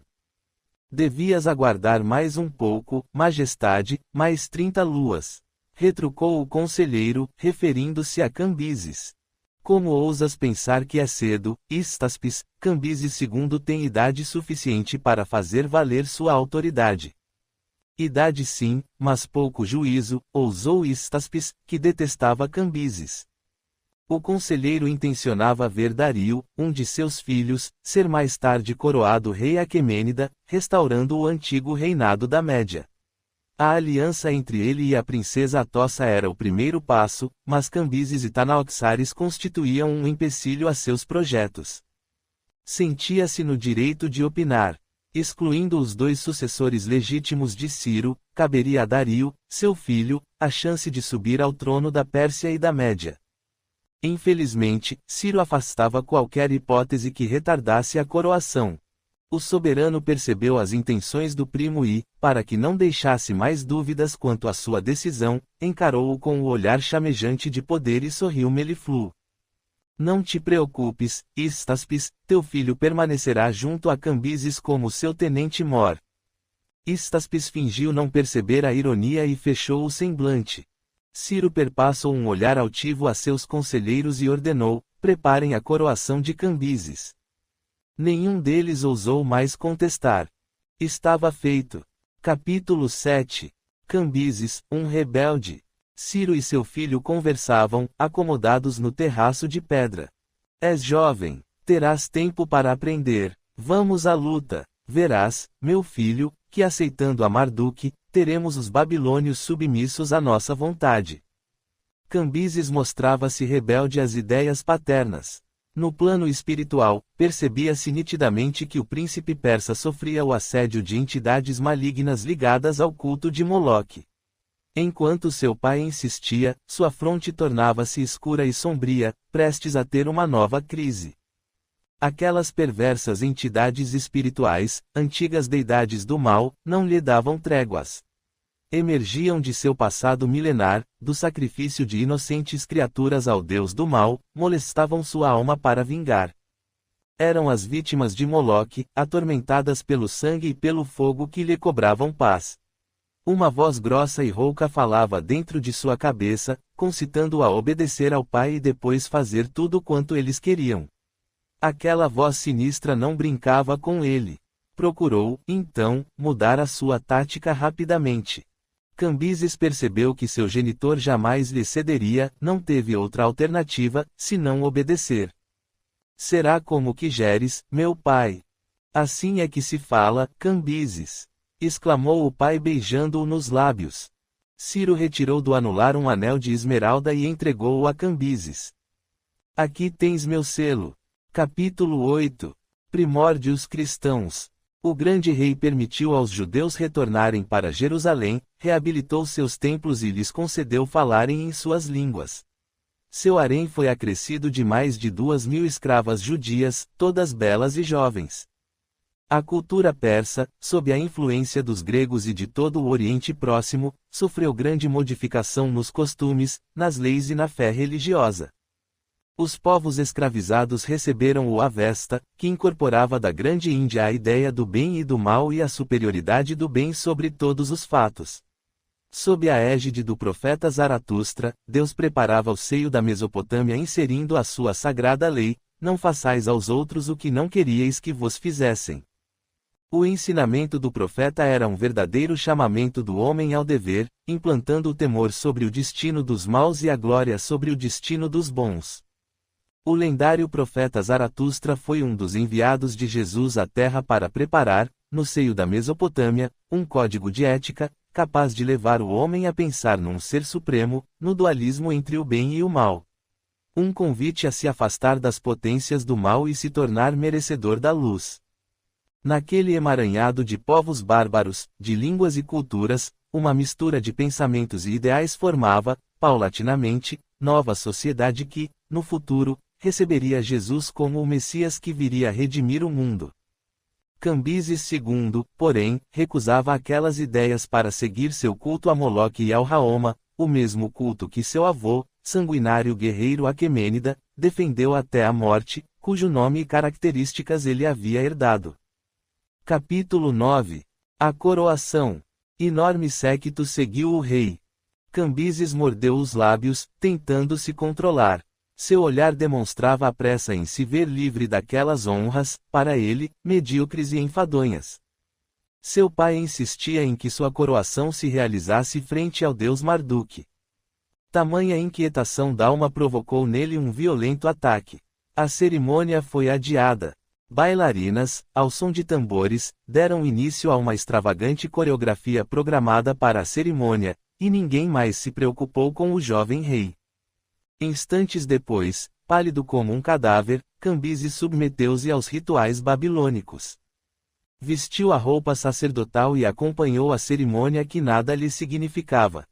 Devias aguardar mais um pouco, majestade, mais 30 luas. Retrucou o conselheiro, referindo-se a Cambises. Como ousas pensar que é cedo, Istaspes? Cambises II tem idade suficiente para fazer valer sua autoridade. Idade sim, mas pouco juízo, ousou Istaspes, que detestava Cambises. O conselheiro intencionava ver Dario, um de seus filhos, ser mais tarde coroado rei Aquemênida, restaurando o antigo reinado da Média. A aliança entre ele e a princesa Atossa era o primeiro passo, mas Cambises e Tanaoxares constituíam um empecilho a seus projetos. Sentia-se no direito de opinar. Excluindo os dois sucessores legítimos de Ciro, caberia a Dario, seu filho, a chance de subir ao trono da Pérsia e da Média. Infelizmente, Ciro afastava qualquer hipótese que retardasse a coroação. O soberano percebeu as intenções do primo e, para que não deixasse mais dúvidas quanto à sua decisão, encarou-o com o olhar chamejante de poder e sorriu melifluo. Não te preocupes, Istaspes, teu filho permanecerá junto a Cambises como seu tenente-mor. Istaspes fingiu não perceber a ironia e fechou o semblante. Ciro perpassou um olhar altivo a seus conselheiros e ordenou, preparem a coroação de Cambises. Nenhum deles ousou mais contestar. Estava feito. Capítulo 7. Cambises, um rebelde. Ciro e seu filho conversavam, acomodados no terraço de pedra. És jovem, terás tempo para aprender. Vamos à luta. Verás, meu filho, que aceitando a Marduque, teremos os babilônios submissos à nossa vontade. Cambises mostrava-se rebelde às ideias paternas. No plano espiritual, percebia-se nitidamente que o príncipe persa sofria o assédio de entidades malignas ligadas ao culto de Moloque. Enquanto seu pai insistia, sua fronte tornava-se escura e sombria, prestes a ter uma nova crise. Aquelas perversas entidades espirituais, antigas deidades do mal, não lhe davam tréguas. Emergiam de seu passado milenar, do sacrifício de inocentes criaturas ao deus do mal, molestavam sua alma para vingar. Eram as vítimas de Moloque, atormentadas pelo sangue e pelo fogo que lhe cobravam paz. Uma voz grossa e rouca falava dentro de sua cabeça, concitando-o a obedecer ao pai e depois fazer tudo quanto eles queriam. Aquela voz sinistra não brincava com ele. Procurou, então, mudar a sua tática rapidamente. Cambises percebeu que seu genitor jamais lhe cederia, não teve outra alternativa, senão obedecer. Será como quiseres, meu pai. Assim é que se fala, Cambises, exclamou o pai beijando-o nos lábios. Ciro retirou do anular um anel de esmeralda e entregou-o a Cambises. Aqui tens meu selo. Capítulo 8. Primórdios cristãos. O grande rei permitiu aos judeus retornarem para Jerusalém, reabilitou seus templos e lhes concedeu falarem em suas línguas. Seu harém foi acrescido de mais de 2.000 escravas judias, todas belas e jovens. A cultura persa, sob a influência dos gregos e de todo o Oriente Próximo, sofreu grande modificação nos costumes, nas leis e na fé religiosa. Os povos escravizados receberam o Avesta, que incorporava da Grande Índia a ideia do bem e do mal e a superioridade do bem sobre todos os fatos. Sob a égide do profeta Zaratustra, Deus preparava o seio da Mesopotâmia inserindo a sua sagrada lei: não façais aos outros o que não queríeis que vos fizessem. O ensinamento do profeta era um verdadeiro chamamento do homem ao dever, implantando o temor sobre o destino dos maus e a glória sobre o destino dos bons. O lendário profeta Zaratustra foi um dos enviados de Jesus à Terra para preparar, no seio da Mesopotâmia, um código de ética, capaz de levar o homem a pensar num ser supremo, no dualismo entre o bem e o mal. Um convite a se afastar das potências do mal e se tornar merecedor da luz. Naquele emaranhado de povos bárbaros, de línguas e culturas, uma mistura de pensamentos e ideais formava, paulatinamente, nova sociedade que, no futuro, receberia Jesus como o Messias que viria redimir o mundo. Cambises II, porém, recusava aquelas ideias para seguir seu culto a Moloque e ao Raoma, o mesmo culto que seu avô, sanguinário guerreiro Aquemênida, defendeu até a morte, cujo nome e características ele havia herdado. Capítulo 9. A coroação. Enorme séquito seguiu o rei. Cambises mordeu os lábios, tentando se controlar. Seu olhar demonstrava a pressa em se ver livre daquelas honras, para ele, medíocres e enfadonhas. Seu pai insistia em que sua coroação se realizasse frente ao deus Marduque. Tamanha inquietação d'alma provocou nele um violento ataque. A cerimônia foi adiada. Bailarinas, ao som de tambores, deram início a uma extravagante coreografia programada para a cerimônia, e ninguém mais se preocupou com o jovem rei. Instantes depois, pálido como um cadáver, Cambises submeteu-se aos rituais babilônicos. Vestiu a roupa sacerdotal e acompanhou a cerimônia que nada lhe significava.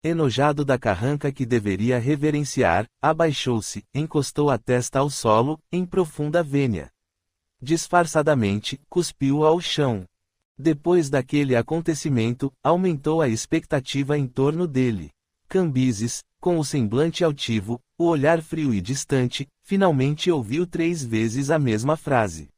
Enojado da carranca que deveria reverenciar, abaixou-se, encostou a testa ao solo, em profunda vênia. Disfarçadamente, cuspiu ao chão. Depois daquele acontecimento, aumentou a expectativa em torno dele. Cambises, com o semblante altivo, o olhar frio e distante, finalmente ouviu 3 vezes a mesma frase.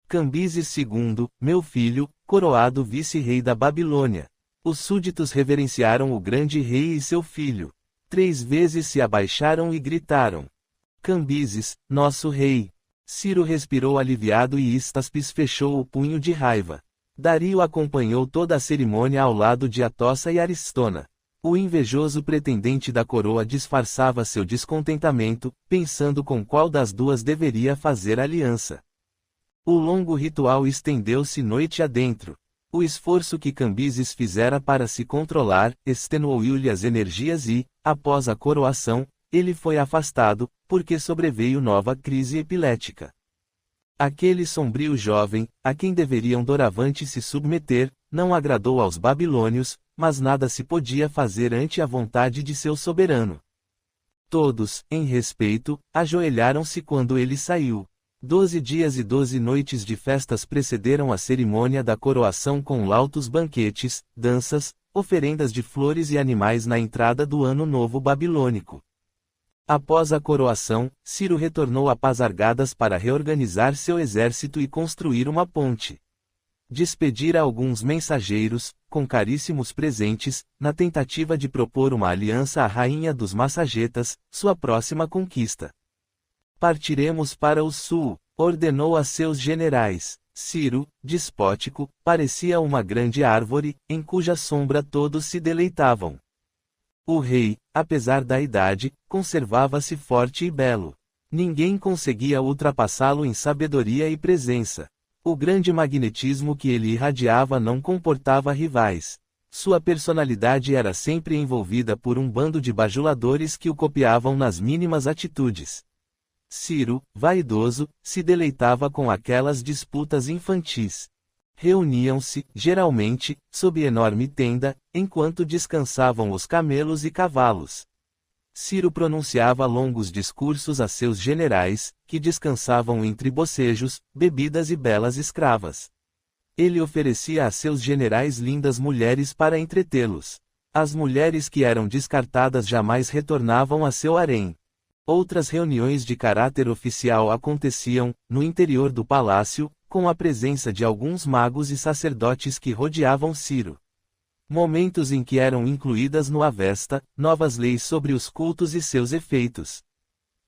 Cambises II, meu filho, coroado vice-rei da Babilônia. Os súditos reverenciaram o grande rei e seu filho. 3 vezes se abaixaram e gritaram: Cambises, nosso rei. Ciro respirou aliviado e Estaspes fechou o punho de raiva. Dario acompanhou toda a cerimônia ao lado de Atossa e Aristona. O invejoso pretendente da coroa disfarçava seu descontentamento, pensando com qual das duas deveria fazer aliança. O longo ritual estendeu-se noite adentro. O esforço que Cambises fizera para se controlar, extenuou-lhe as energias e, após a coroação, ele foi afastado, porque sobreveio nova crise epilética. Aquele sombrio jovem, a quem deveriam doravante se submeter, não agradou aos babilônios, mas nada se podia fazer ante a vontade de seu soberano. Todos, em respeito, ajoelharam-se quando ele saiu. 12 dias e 12 noites de festas precederam a cerimônia da coroação com lautos banquetes, danças, oferendas de flores e animais na entrada do ano novo babilônico. Após a coroação, Ciro retornou a Pasargadas para reorganizar seu exército e construir uma ponte. Despedira alguns mensageiros, com caríssimos presentes, na tentativa de propor uma aliança à rainha dos Massagetas, sua próxima conquista. Partiremos para o sul, ordenou a seus generais. Ciro, despótico, parecia uma grande árvore, em cuja sombra todos se deleitavam. O rei, apesar da idade, conservava-se forte e belo. Ninguém conseguia ultrapassá-lo em sabedoria e presença. O grande magnetismo que ele irradiava não comportava rivais. Sua personalidade era sempre envolvida por um bando de bajuladores que o copiavam nas mínimas atitudes. Ciro, vaidoso, se deleitava com aquelas disputas infantis. Reuniam-se, geralmente, sob enorme tenda, enquanto descansavam os camelos e cavalos. Ciro pronunciava longos discursos a seus generais, que descansavam entre bocejos, bebidas e belas escravas. Ele oferecia a seus generais lindas mulheres para entretê-los. As mulheres que eram descartadas jamais retornavam a seu harém. Outras reuniões de caráter oficial aconteciam, no interior do palácio, com a presença de alguns magos e sacerdotes que rodeavam Ciro. Momentos em que eram incluídas no Avesta, novas leis sobre os cultos e seus efeitos.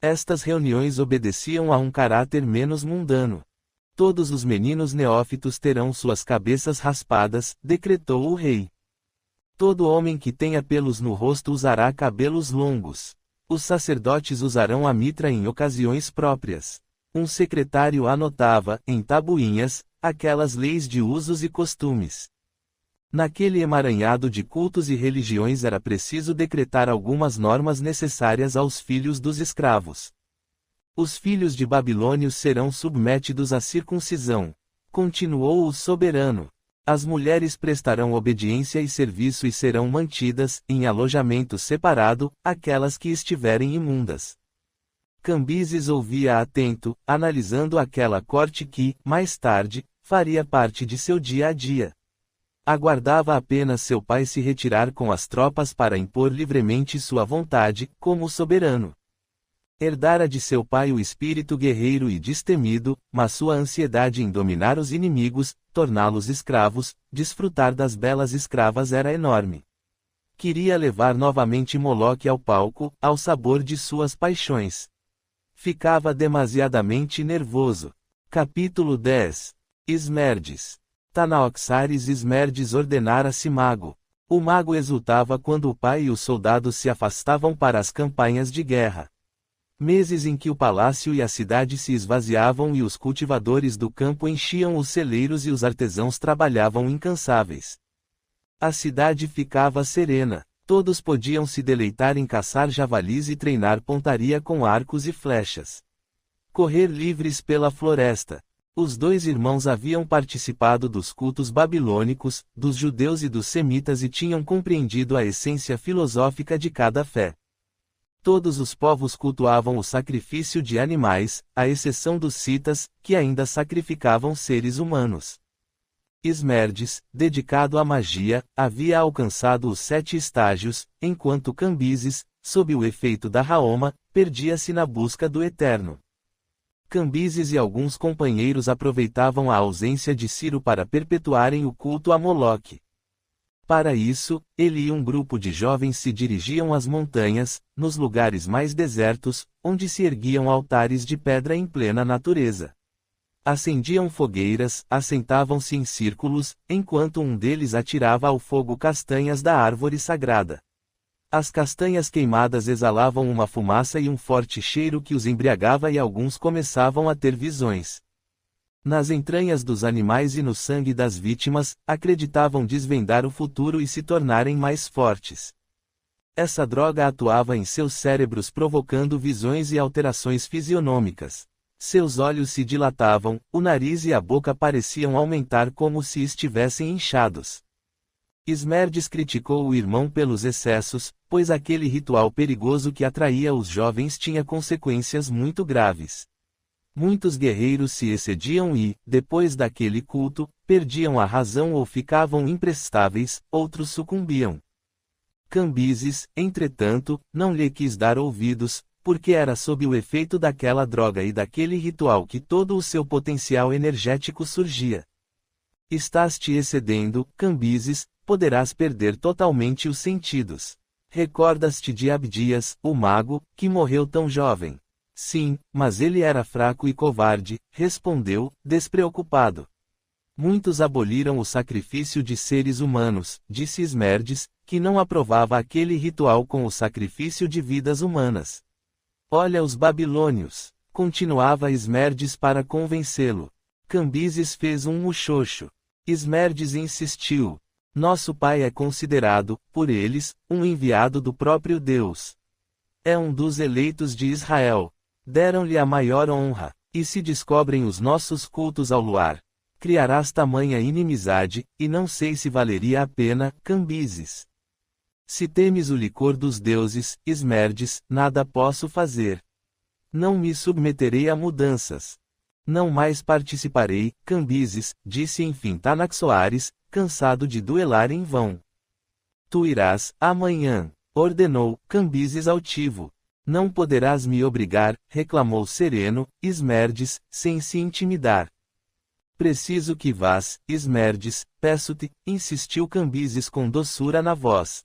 Estas reuniões obedeciam a um caráter menos mundano. Todos os meninos neófitos terão suas cabeças raspadas, decretou o rei. Todo homem que tenha pelos no rosto usará cabelos longos. Os sacerdotes usarão a mitra em ocasiões próprias. Um secretário anotava, em tabuinhas, aquelas leis de usos e costumes. Naquele emaranhado de cultos e religiões era preciso decretar algumas normas necessárias aos filhos dos escravos. Os filhos de babilônios serão submetidos à circuncisão. Continuou o soberano. As mulheres prestarão obediência e serviço e serão mantidas, em alojamento separado, aquelas que estiverem imundas. Cambises ouvia atento, analisando aquela corte que, mais tarde, faria parte de seu dia a dia. Aguardava apenas seu pai se retirar com as tropas para impor livremente sua vontade, como soberano. Herdara de seu pai o espírito guerreiro e destemido, mas sua ansiedade em dominar os inimigos, torná-los escravos, desfrutar das belas escravas era enorme. Queria levar novamente Moloque ao palco, ao sabor de suas paixões. Ficava demasiadamente nervoso. Capítulo 10. Esmerdes. Tanaoxares Esmerdes ordenara Simago. O mago exultava quando o pai e os soldados se afastavam para as campanhas de guerra. Meses em que o palácio e a cidade se esvaziavam e os cultivadores do campo enchiam os celeiros e os artesãos trabalhavam incansáveis. A cidade ficava serena. Todos podiam se deleitar em caçar javalis e treinar pontaria com arcos e flechas. Correr livres pela floresta. Os dois irmãos haviam participado dos cultos babilônicos, dos judeus e dos semitas e tinham compreendido a essência filosófica de cada fé. Todos os povos cultuavam o sacrifício de animais, à exceção dos citas, que ainda sacrificavam seres humanos. Esmerdes, dedicado à magia, havia alcançado os 7 estágios, enquanto Cambises, sob o efeito da Raoma, perdia-se na busca do eterno. Cambises e alguns companheiros aproveitavam a ausência de Ciro para perpetuarem o culto a Moloque. Para isso, ele e um grupo de jovens se dirigiam às montanhas, nos lugares mais desertos, onde se erguiam altares de pedra em plena natureza. Acendiam fogueiras, assentavam-se em círculos, enquanto um deles atirava ao fogo castanhas da árvore sagrada. As castanhas queimadas exalavam uma fumaça e um forte cheiro que os embriagava e alguns começavam a ter visões. Nas entranhas dos animais e no sangue das vítimas, acreditavam desvendar o futuro e se tornarem mais fortes. Essa droga atuava em seus cérebros provocando visões e alterações fisionômicas. Seus olhos se dilatavam, o nariz e a boca pareciam aumentar como se estivessem inchados. Esmerdes criticou o irmão pelos excessos, pois aquele ritual perigoso que atraía os jovens tinha consequências muito graves. Muitos guerreiros se excediam e, depois daquele culto, perdiam a razão ou ficavam imprestáveis, outros sucumbiam. Cambises, entretanto, não lhe quis dar ouvidos, porque era sob o efeito daquela droga e daquele ritual que todo o seu potencial energético surgia. Estás te excedendo, Cambises, poderás perder totalmente os sentidos. Recordas-te de Abdias, o mago, que morreu tão jovem? Sim, mas ele era fraco e covarde, respondeu, despreocupado. Muitos aboliram o sacrifício de seres humanos, disse Esmerdes, que não aprovava aquele ritual com o sacrifício de vidas humanas. Olha os babilônios, continuava Esmerdes para convencê-lo. Cambises fez um muxoxo. Esmerdes insistiu. Nosso pai é considerado, por eles, um enviado do próprio Deus. É um dos eleitos de Israel. Deram-lhe a maior honra, e se descobrem os nossos cultos ao luar. Criarás tamanha inimizade, e não sei se valeria a pena, Cambises. Se temes o licor dos deuses, Esmerdes, nada posso fazer. Não me submeterei a mudanças. Não mais participarei, Cambises, disse enfim Tanaxoares, cansado de duelar em vão. Tu irás, amanhã, ordenou, Cambises altivo. Não poderás me obrigar, reclamou sereno, Esmerdes, sem se intimidar. Preciso que vás, Esmerdes, peço-te, insistiu Cambises com doçura na voz.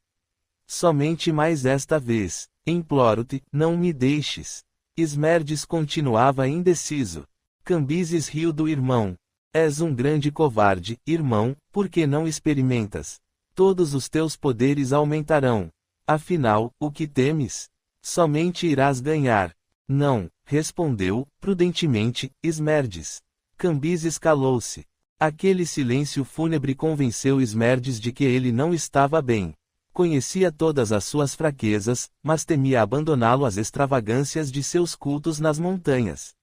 Somente mais esta vez, imploro-te, não me deixes. Esmerdes continuava indeciso. Cambises riu do irmão. És um grande covarde, irmão, por que não experimentas? Todos os teus poderes aumentarão. Afinal, o que temes? Somente irás ganhar. Não, respondeu, prudentemente, Esmerdes. Cambises calou-se. Aquele silêncio fúnebre convenceu Esmerdes de que ele não estava bem. Conhecia todas as suas fraquezas, mas temia abandoná-lo às extravagâncias de seus cultos nas montanhas.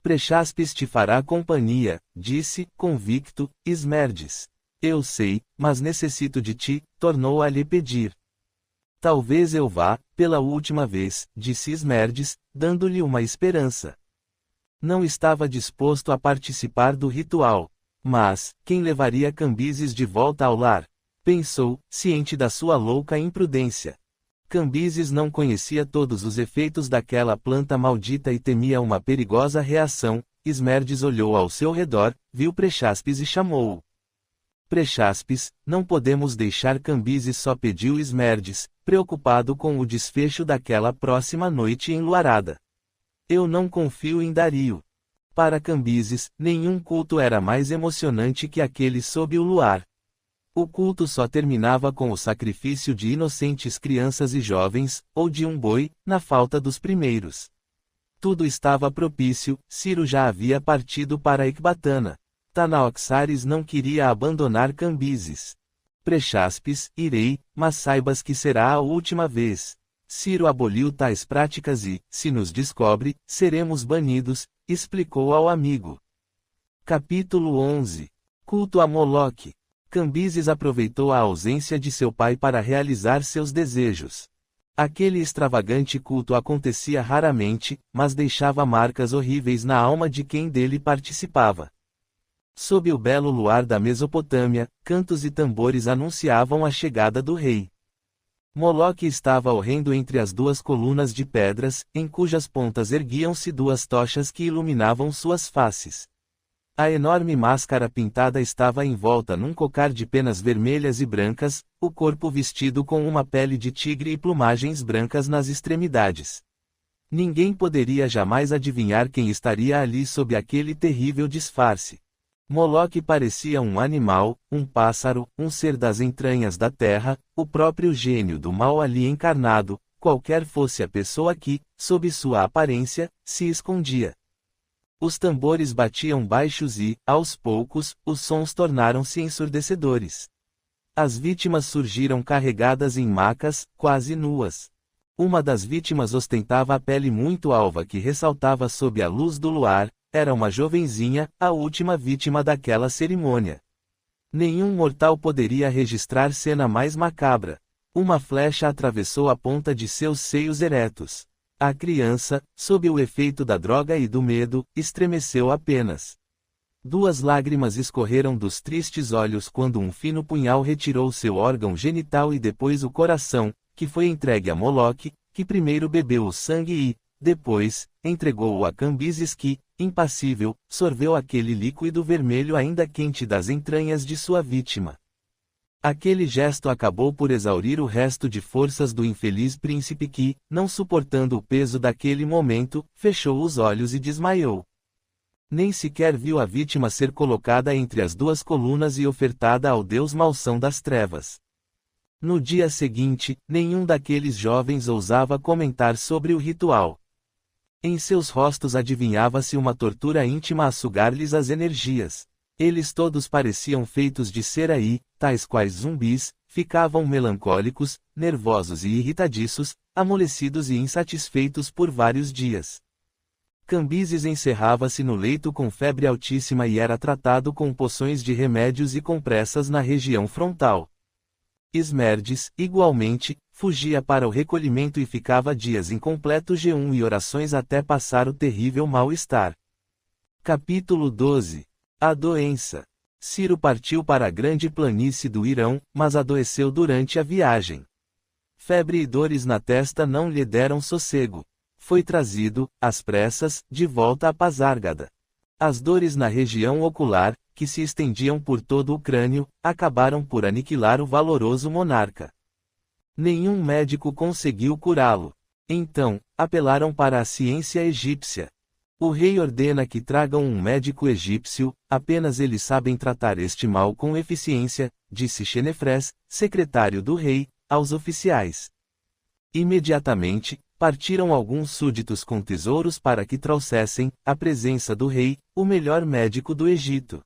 Prechaspes te fará companhia, disse, convicto, Esmerdes. Eu sei, mas necessito de ti, tornou a lhe pedir. Talvez eu vá, pela última vez, disse Esmerdes, dando-lhe uma esperança. Não estava disposto a participar do ritual. Mas, quem levaria Cambises de volta ao lar? Pensou, ciente da sua louca imprudência. Cambises não conhecia todos os efeitos daquela planta maldita e temia uma perigosa reação. Esmerdes olhou ao seu redor, viu Prechaspes e chamou-o. Prechaspes, não podemos deixar Cambises só, pediu Esmerdes, preocupado com o desfecho daquela próxima noite enluarada. Eu não confio em Dario. Para Cambises, nenhum culto era mais emocionante que aquele sob o luar. O culto só terminava com o sacrifício de inocentes crianças e jovens, ou de um boi, na falta dos primeiros. Tudo estava propício, Ciro já havia partido para Ecbatana. Tanaoxares não queria abandonar Cambises. Prechaspes, irei, mas saibas que será a última vez. Ciro aboliu tais práticas e, se nos descobre, seremos banidos, explicou ao amigo. Capítulo 11. Culto a Moloque. Cambises aproveitou a ausência de seu pai para realizar seus desejos. Aquele extravagante culto acontecia raramente, mas deixava marcas horríveis na alma de quem dele participava. Sob o belo luar da Mesopotâmia, cantos e tambores anunciavam a chegada do rei. Moloque estava horrendo entre as duas colunas de pedras, em cujas pontas erguiam-se duas tochas que iluminavam suas faces. A enorme máscara pintada estava envolta num cocar de penas vermelhas e brancas, o corpo vestido com uma pele de tigre e plumagens brancas nas extremidades. Ninguém poderia jamais adivinhar quem estaria ali sob aquele terrível disfarce. Moloque parecia um animal, um pássaro, um ser das entranhas da terra, o próprio gênio do mal ali encarnado, qualquer fosse a pessoa que, sob sua aparência, se escondia. Os tambores batiam baixos e, aos poucos, os sons tornaram-se ensurdecedores. As vítimas surgiram carregadas em macas, quase nuas. Uma das vítimas ostentava a pele muito alva que ressaltava sob a luz do luar. Era uma jovenzinha, a última vítima daquela cerimônia. Nenhum mortal poderia registrar cena mais macabra. Uma flecha atravessou a ponta de seus seios eretos. A criança, sob o efeito da droga e do medo, estremeceu apenas. 2 lágrimas escorreram dos tristes olhos quando um fino punhal retirou seu órgão genital e depois o coração, que foi entregue a Moloque, que primeiro bebeu o sangue e, depois, entregou-o a Cambises que, impassível, sorveu aquele líquido vermelho ainda quente das entranhas de sua vítima. Aquele gesto acabou por exaurir o resto de forças do infeliz príncipe que, não suportando o peso daquele momento, fechou os olhos e desmaiou. Nem sequer viu a vítima ser colocada entre as 2 colunas e ofertada ao deus malsão das trevas. No dia seguinte, nenhum daqueles jovens ousava comentar sobre o ritual. Em seus rostos adivinhava-se uma tortura íntima a sugar-lhes as energias. Eles todos pareciam feitos de cera e, tais quais zumbis, ficavam melancólicos, nervosos e irritadiços, amolecidos e insatisfeitos por vários dias. Cambises encerrava-se no leito com febre altíssima e era tratado com poções de remédios e compressas na região frontal. Esmerdes, igualmente, fugia para o recolhimento e ficava dias em completo jejum e orações até passar o terrível mal-estar. Capítulo 12. A doença. Ciro partiu para a grande planície do Irão, mas adoeceu durante a viagem. Febre e dores na testa não lhe deram sossego. Foi trazido, às pressas, de volta a Pasárgada. As dores na região ocular, que se estendiam por todo o crânio, acabaram por aniquilar o valoroso monarca. Nenhum médico conseguiu curá-lo. Então, apelaram para a ciência egípcia. O rei ordena que tragam um médico egípcio, apenas eles sabem tratar este mal com eficiência, disse Xenefrés, secretário do rei, aos oficiais. Imediatamente, partiram alguns súditos com tesouros para que trouxessem, à presença do rei, o melhor médico do Egito.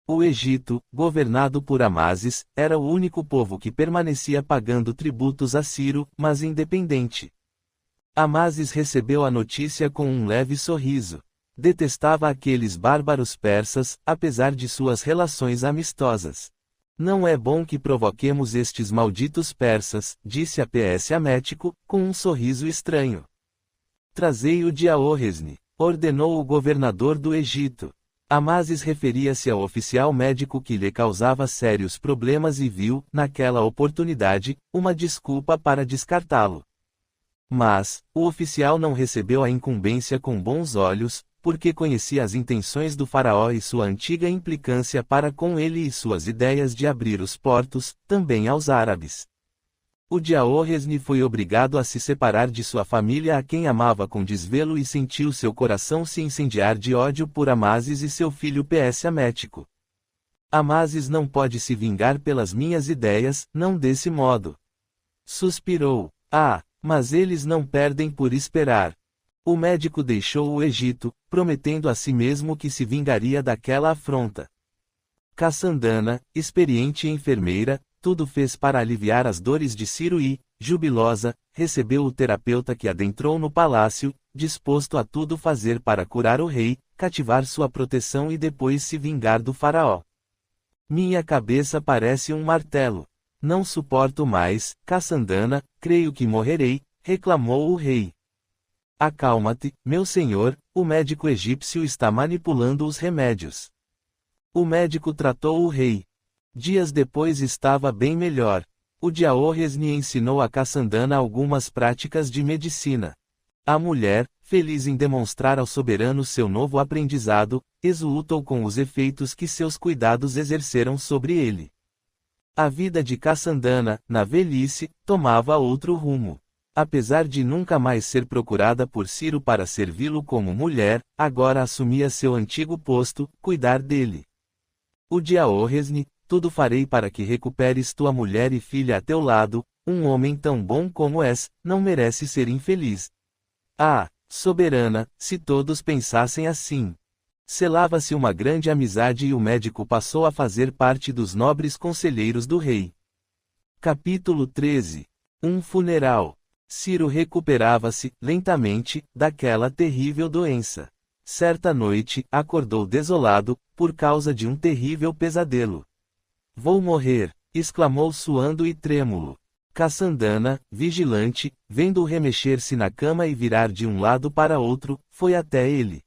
O Egito, governado por Amasis, era o único povo que permanecia pagando tributos a Ciro, mas independente. Amasis recebeu a notícia com um leve sorriso. Detestava aqueles bárbaros persas, apesar de suas relações amistosas. Não é bom que provoquemos estes malditos persas, disse a PS Amético, com um sorriso estranho. Trazei-o de Aorresne, ordenou o governador do Egito. Amasis referia-se ao oficial médico que lhe causava sérios problemas e viu, naquela oportunidade, uma desculpa para descartá-lo. Mas, o oficial não recebeu a incumbência com bons olhos, porque conhecia as intenções do faraó e sua antiga implicância para com ele e suas ideias de abrir os portos, também aos árabes. O de Aorresne foi obrigado a se separar de sua família a quem amava com desvelo e sentiu seu coração se incendiar de ódio por Amasis e seu filho PS Amético. Amasis não pode se vingar pelas minhas ideias, não desse modo. Suspirou. Ah, mas eles não perdem por esperar. O médico deixou o Egito, prometendo a si mesmo que se vingaria daquela afronta. Cassandana, experiente enfermeira, tudo fez para aliviar as dores de Ciro e, jubilosa, recebeu o terapeuta que adentrou no palácio, disposto a tudo fazer para curar o rei, cativar sua proteção e depois se vingar do faraó. Minha cabeça parece um martelo. Não suporto mais, Cassandana, creio que morrerei, reclamou o rei. Acalma-te, meu senhor, o médico egípcio está manipulando os remédios. O médico tratou o rei. Dias depois estava bem melhor. O de Aorresne ensinou a Cassandana algumas práticas de medicina. A mulher, feliz em demonstrar ao soberano seu novo aprendizado, exultou com os efeitos que seus cuidados exerceram sobre ele. A vida de Cassandana, na velhice, tomava outro rumo. Apesar de nunca mais ser procurada por Ciro para servi-lo como mulher, agora assumia seu antigo posto, cuidar dele. O Diaorresne, tudo farei para que recuperes tua mulher e filha a teu lado, um homem tão bom como és, não merece ser infeliz. Ah, soberana, se todos pensassem assim. Selava-se uma grande amizade e o médico passou a fazer parte dos nobres conselheiros do rei. Capítulo 13. Um funeral. Ciro recuperava-se, lentamente, daquela terrível doença. Certa noite, acordou desolado, por causa de um terrível pesadelo. Vou morrer, exclamou suando e trêmulo. Cassandana, vigilante, vendo-o remexer-se na cama e virar de um lado para outro, foi até ele.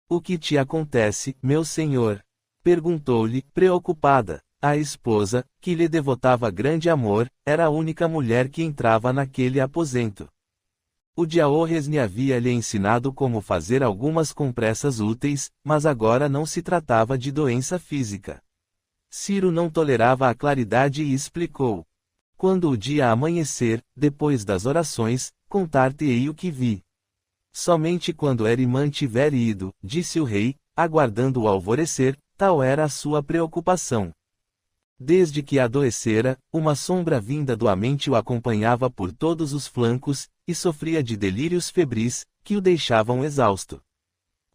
O que te acontece, meu senhor? Perguntou-lhe, preocupada. A esposa, que lhe devotava grande amor, era a única mulher que entrava naquele aposento. O Diaorresne havia-lhe ensinado como fazer algumas compressas úteis, mas agora não se tratava de doença física. Ciro não tolerava a claridade e explicou. Quando o dia amanhecer, depois das orações, contar-te-ei o que vi. Somente quando Erimã tiver ido, disse o rei, aguardando o alvorecer, tal era a sua preocupação. Desde que adoecera, uma sombra vinda do amente o acompanhava por todos os flancos, e sofria de delírios febris, que o deixavam exausto.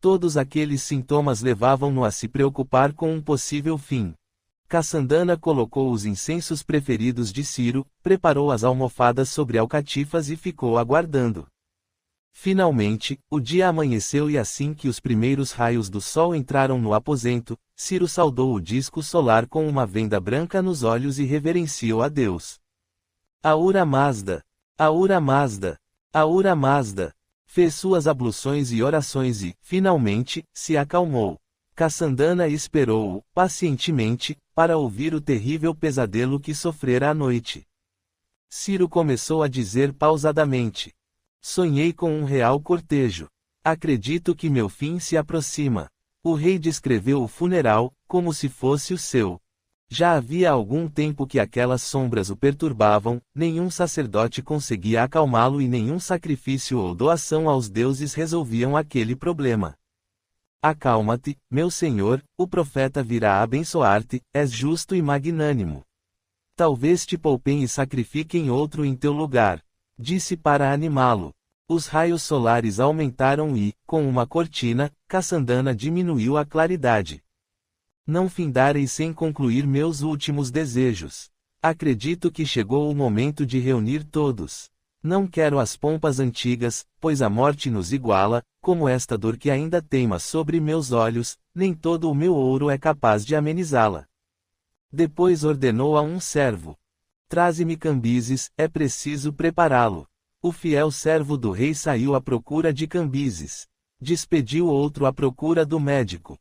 Todos aqueles sintomas levavam-no a se preocupar com um possível fim. Cassandana colocou os incensos preferidos de Ciro, preparou as almofadas sobre alcatifas e ficou aguardando. Finalmente, o dia amanheceu e assim que os primeiros raios do sol entraram no aposento, Ciro saudou o disco solar com uma venda branca nos olhos e reverenciou a Deus. Ahura Mazda! Ahura Mazda! Ahura Mazda! Fez suas abluções e orações e, finalmente, se acalmou. Cassandana esperou-o, pacientemente, para ouvir o terrível pesadelo que sofrera à noite. Ciro começou a dizer pausadamente. Sonhei com um real cortejo. Acredito que meu fim se aproxima. O rei descreveu o funeral, como se fosse o seu. Já havia algum tempo que aquelas sombras o perturbavam, nenhum sacerdote conseguia acalmá-lo e nenhum sacrifício ou doação aos deuses resolviam aquele problema. Acalma-te, meu senhor, o profeta virá abençoar-te, és justo e magnânimo. Talvez te poupem e sacrifiquem outro em teu lugar. Disse para animá-lo. Os raios solares aumentaram e, com uma cortina, Cassandana diminuiu a claridade. Não findarei sem concluir meus últimos desejos. Acredito que chegou o momento de reunir todos. Não quero as pompas antigas, pois a morte nos iguala, como esta dor que ainda teima sobre meus olhos, nem todo o meu ouro é capaz de amenizá-la. Depois ordenou a um servo. Traze-me Cambises, é preciso prepará-lo. O fiel servo do rei saiu à procura de Cambises. Despediu outro à procura do médico.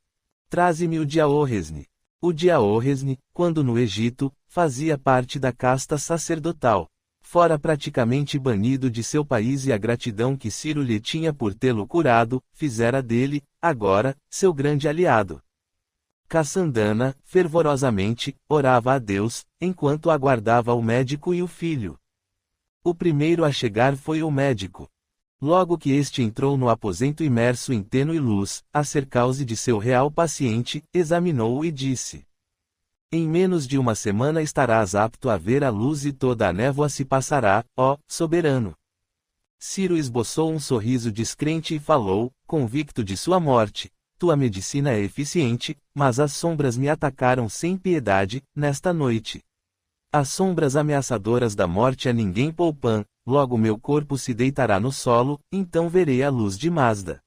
Traze-me o Diaorresne. O Diaorresne, quando no Egito, fazia parte da casta sacerdotal. Fora praticamente banido de seu país e a gratidão que Ciro lhe tinha por tê-lo curado, fizera dele, agora, seu grande aliado. Cassandana, fervorosamente, orava a Deus, enquanto aguardava o médico e o filho. O primeiro a chegar foi o médico. Logo que este entrou no aposento imerso em tênue luz, acercou-se de seu real paciente, examinou-o e disse: Em menos de uma semana estarás apto a ver a luz e toda a névoa se passará, ó, soberano. Ciro esboçou um sorriso descrente e falou, convicto de sua morte. Tua medicina é eficiente, mas as sombras me atacaram sem piedade, nesta noite. As sombras ameaçadoras da morte a ninguém poupam, logo meu corpo se deitará no solo, então verei a luz de Mazda.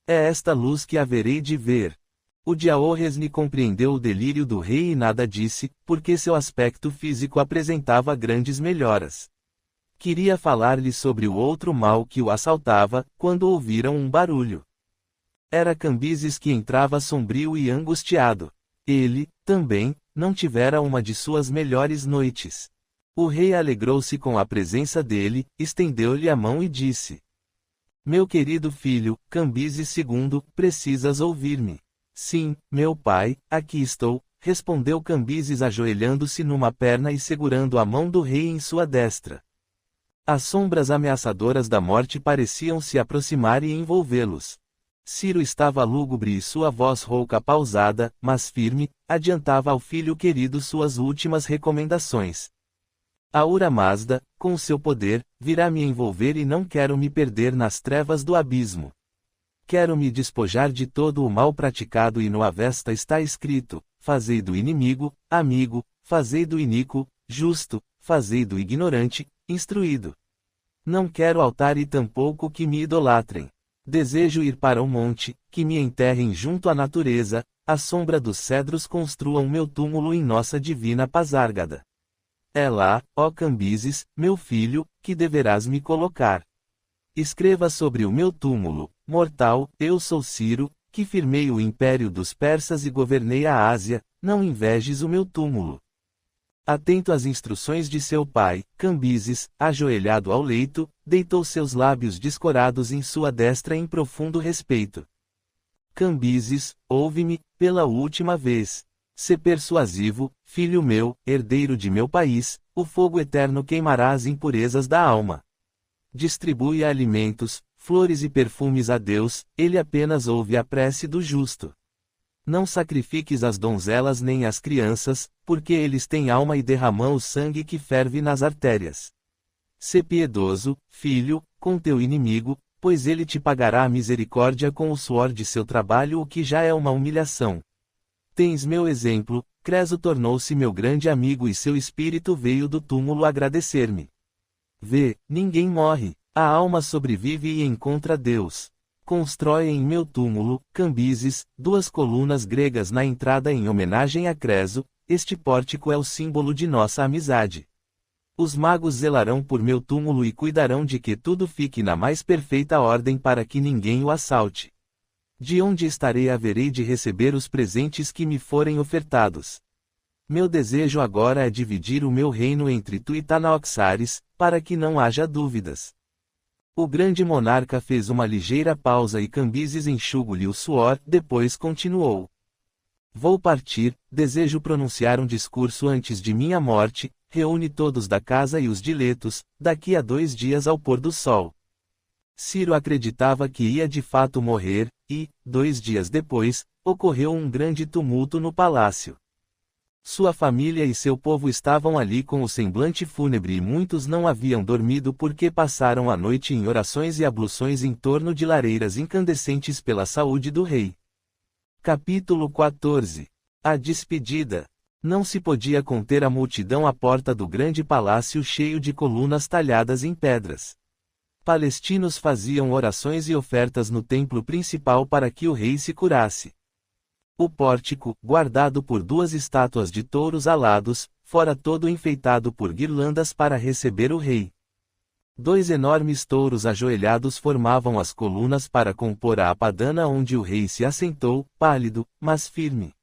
É esta luz que haverei de ver. O Diaorresne compreendeu o delírio do rei e nada disse, porque seu aspecto físico apresentava grandes melhoras. Queria falar-lhe sobre o outro mal que o assaltava, quando ouviram um barulho. Era Cambises que entrava sombrio e angustiado. Ele, também, não tivera uma de suas melhores noites. O rei alegrou-se com a presença dele, estendeu-lhe a mão e disse: Meu querido filho, Cambises II, precisas ouvir-me. Sim, meu pai, aqui estou, respondeu Cambises ajoelhando-se numa perna e segurando a mão do rei em sua destra. As sombras ameaçadoras da morte pareciam se aproximar e envolvê-los. Ciro estava lúgubre e sua voz rouca pausada, mas firme, adiantava ao filho querido suas últimas recomendações. Ahura Mazda, com seu poder, virá me envolver e não quero me perder nas trevas do abismo. Quero me despojar de todo o mal praticado e no Avesta está escrito, fazei do inimigo, amigo, fazei do iníquo, justo, fazei do ignorante, instruído. Não quero altar e tampouco que me idolatrem. Desejo ir para o monte, que me enterrem junto à natureza, à sombra dos cedros construam meu túmulo em nossa divina Pasárgada. É lá, ó Cambises, meu filho, que deverás me colocar. Escreva sobre o meu túmulo, mortal, eu sou Ciro, que firmei o império dos persas e governei a Ásia, não invejes o meu túmulo. Atento às instruções de seu pai, Cambises, ajoelhado ao leito, deitou seus lábios descorados em sua destra em profundo respeito. Cambises, ouve-me, pela última vez. Sê persuasivo, filho meu, herdeiro de meu país, o fogo eterno queimará as impurezas da alma. Distribui alimentos, flores e perfumes a Deus, ele apenas ouve a prece do justo. Não sacrifiques as donzelas nem as crianças, porque eles têm alma e derramam o sangue que ferve nas artérias. Sê piedoso, filho, com teu inimigo, pois ele te pagará a misericórdia com o suor de seu trabalho, o que já é uma humilhação. Tens meu exemplo, Creso tornou-se meu grande amigo e seu espírito veio do túmulo agradecer-me. Vê, ninguém morre, a alma sobrevive e encontra Deus. Constrói em meu túmulo, Cambises, 2 colunas gregas na entrada em homenagem a Creso, este pórtico é o símbolo de nossa amizade. Os magos zelarão por meu túmulo e cuidarão de que tudo fique na mais perfeita ordem para que ninguém o assalte. De onde estarei haverei de receber os presentes que me forem ofertados. Meu desejo agora é dividir o meu reino entre tu e Tanaoxares, para que não haja dúvidas. O grande monarca fez uma ligeira pausa e Cambises enxugou-lhe o suor, depois continuou. Vou partir, desejo pronunciar um discurso antes de minha morte, reúne todos da casa e os diletos, daqui a 2 dias ao pôr do sol. Ciro acreditava que ia de fato morrer, e, 2 dias depois, ocorreu um grande tumulto no palácio. Sua família e seu povo estavam ali com o semblante fúnebre e muitos não haviam dormido porque passaram a noite em orações e abluções em torno de lareiras incandescentes pela saúde do rei. Capítulo 14. A despedida. Não se podia conter a multidão à porta do grande palácio cheio de colunas talhadas em pedras. Palestinos faziam orações e ofertas no templo principal para que o rei se curasse. O pórtico, guardado por 2 estátuas de touros alados, fora todo enfeitado por guirlandas para receber o rei. 2 enormes touros ajoelhados formavam as colunas para compor a apadana onde o rei se assentou, pálido, mas firme.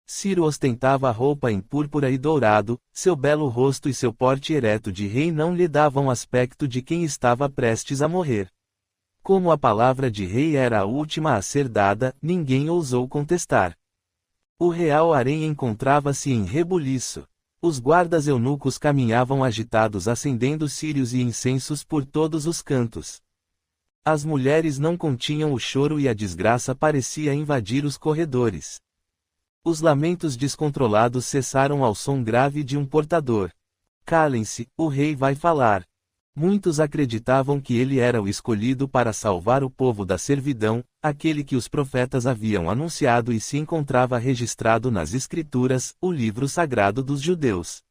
Ciro ostentava roupa em púrpura e dourado, seu belo rosto e seu porte ereto de rei não lhe davam aspecto de quem estava prestes a morrer. Como a palavra de rei era a última a ser dada, ninguém ousou contestar. O real harém encontrava-se em rebuliço. Os guardas eunucos caminhavam agitados acendendo círios e incensos por todos os cantos. As mulheres não continham o choro e a desgraça parecia invadir os corredores. Os lamentos descontrolados cessaram ao som grave de um portador. Calem-se, o rei vai falar. Muitos acreditavam que ele era o escolhido para salvar o povo da servidão, aquele que os profetas haviam anunciado e se encontrava registrado nas Escrituras, o livro sagrado dos judeus.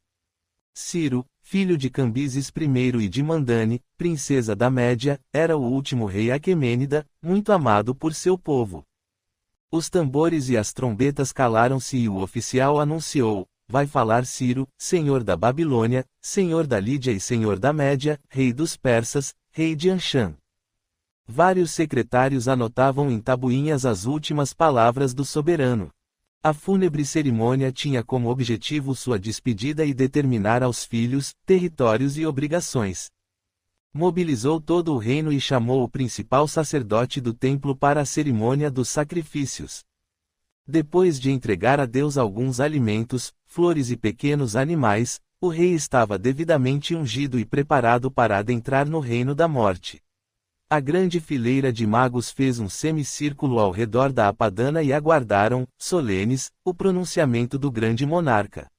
Ciro, filho de Cambises I e de Mandane, princesa da Média, era o último rei aquemênida, muito amado por seu povo. Os tambores e as trombetas calaram-se e o oficial anunciou: vai falar Ciro, senhor da Babilônia, senhor da Lídia e senhor da Média, rei dos persas, rei de Anshan. Vários secretários anotavam em tabuinhas as últimas palavras do soberano. A fúnebre cerimônia tinha como objetivo sua despedida e determinar aos filhos, territórios e obrigações. Mobilizou todo o reino e chamou o principal sacerdote do templo para a cerimônia dos sacrifícios. Depois de entregar a Deus alguns alimentos, flores e pequenos animais, O rei estava devidamente ungido e preparado para adentrar no reino da morte. A grande fileira de magos fez um semicírculo ao redor da Apadana e aguardaram, solenes, o pronunciamento do grande monarca.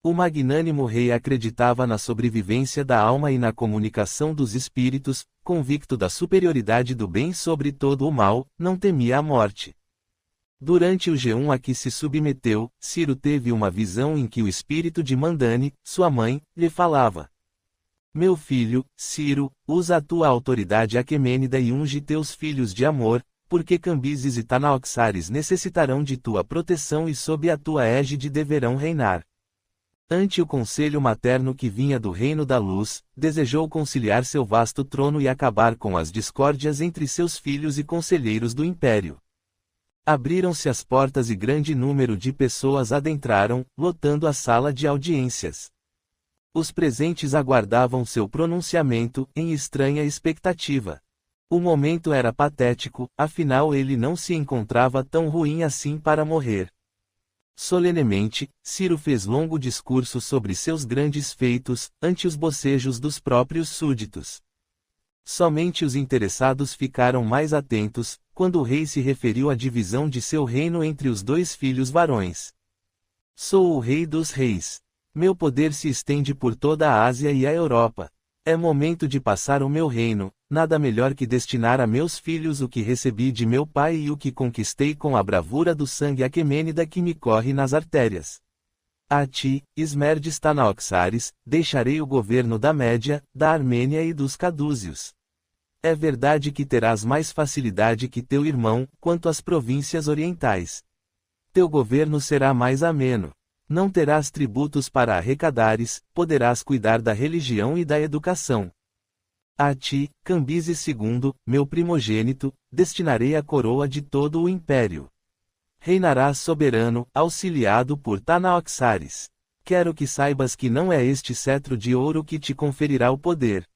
O magnânimo rei acreditava na sobrevivência da alma e na comunicação dos espíritos, convicto da superioridade do bem sobre todo o mal, não temia a morte. Durante o jejum a que se submeteu, Ciro teve uma visão em que o espírito de Mandane, sua mãe, lhe falava: Meu filho, Ciro, usa a tua autoridade aquemênida e unge teus filhos de amor, porque Cambises e Tanaoxares necessitarão de tua proteção e sob a tua égide deverão reinar. Ante o conselho materno que vinha do reino da luz, desejou conciliar seu vasto trono e acabar com as discórdias entre seus filhos e conselheiros do império. Abriram-se as portas e grande número de pessoas adentraram, lotando a sala de audiências. Os presentes aguardavam seu pronunciamento, em estranha expectativa. O momento era patético, afinal ele não se encontrava tão ruim assim para morrer. Solenemente, Ciro fez longo discurso sobre seus grandes feitos, ante os bocejos dos próprios súditos. Somente os interessados ficaram mais atentos, quando o rei se referiu à divisão de seu reino entre os dois filhos varões. Sou o rei dos reis. Meu poder se estende por toda a Ásia e a Europa. É momento de passar o meu reino, nada melhor que destinar a meus filhos o que recebi de meu pai e o que conquistei com a bravura do sangue aquemênida que me corre nas artérias. A ti, Esmerdes Tanaoxares, deixarei o governo da Média, da Armênia e dos Cadúzios. É verdade que terás mais facilidade que teu irmão, quanto às províncias orientais. Teu governo será mais ameno. Não terás tributos para arrecadares, poderás cuidar da religião e da educação. A ti, Cambises II, meu primogênito, destinarei a coroa de todo o império. Reinarás soberano, auxiliado por Tanaoxares. Quero que saibas que não é este cetro de ouro que te conferirá o poder.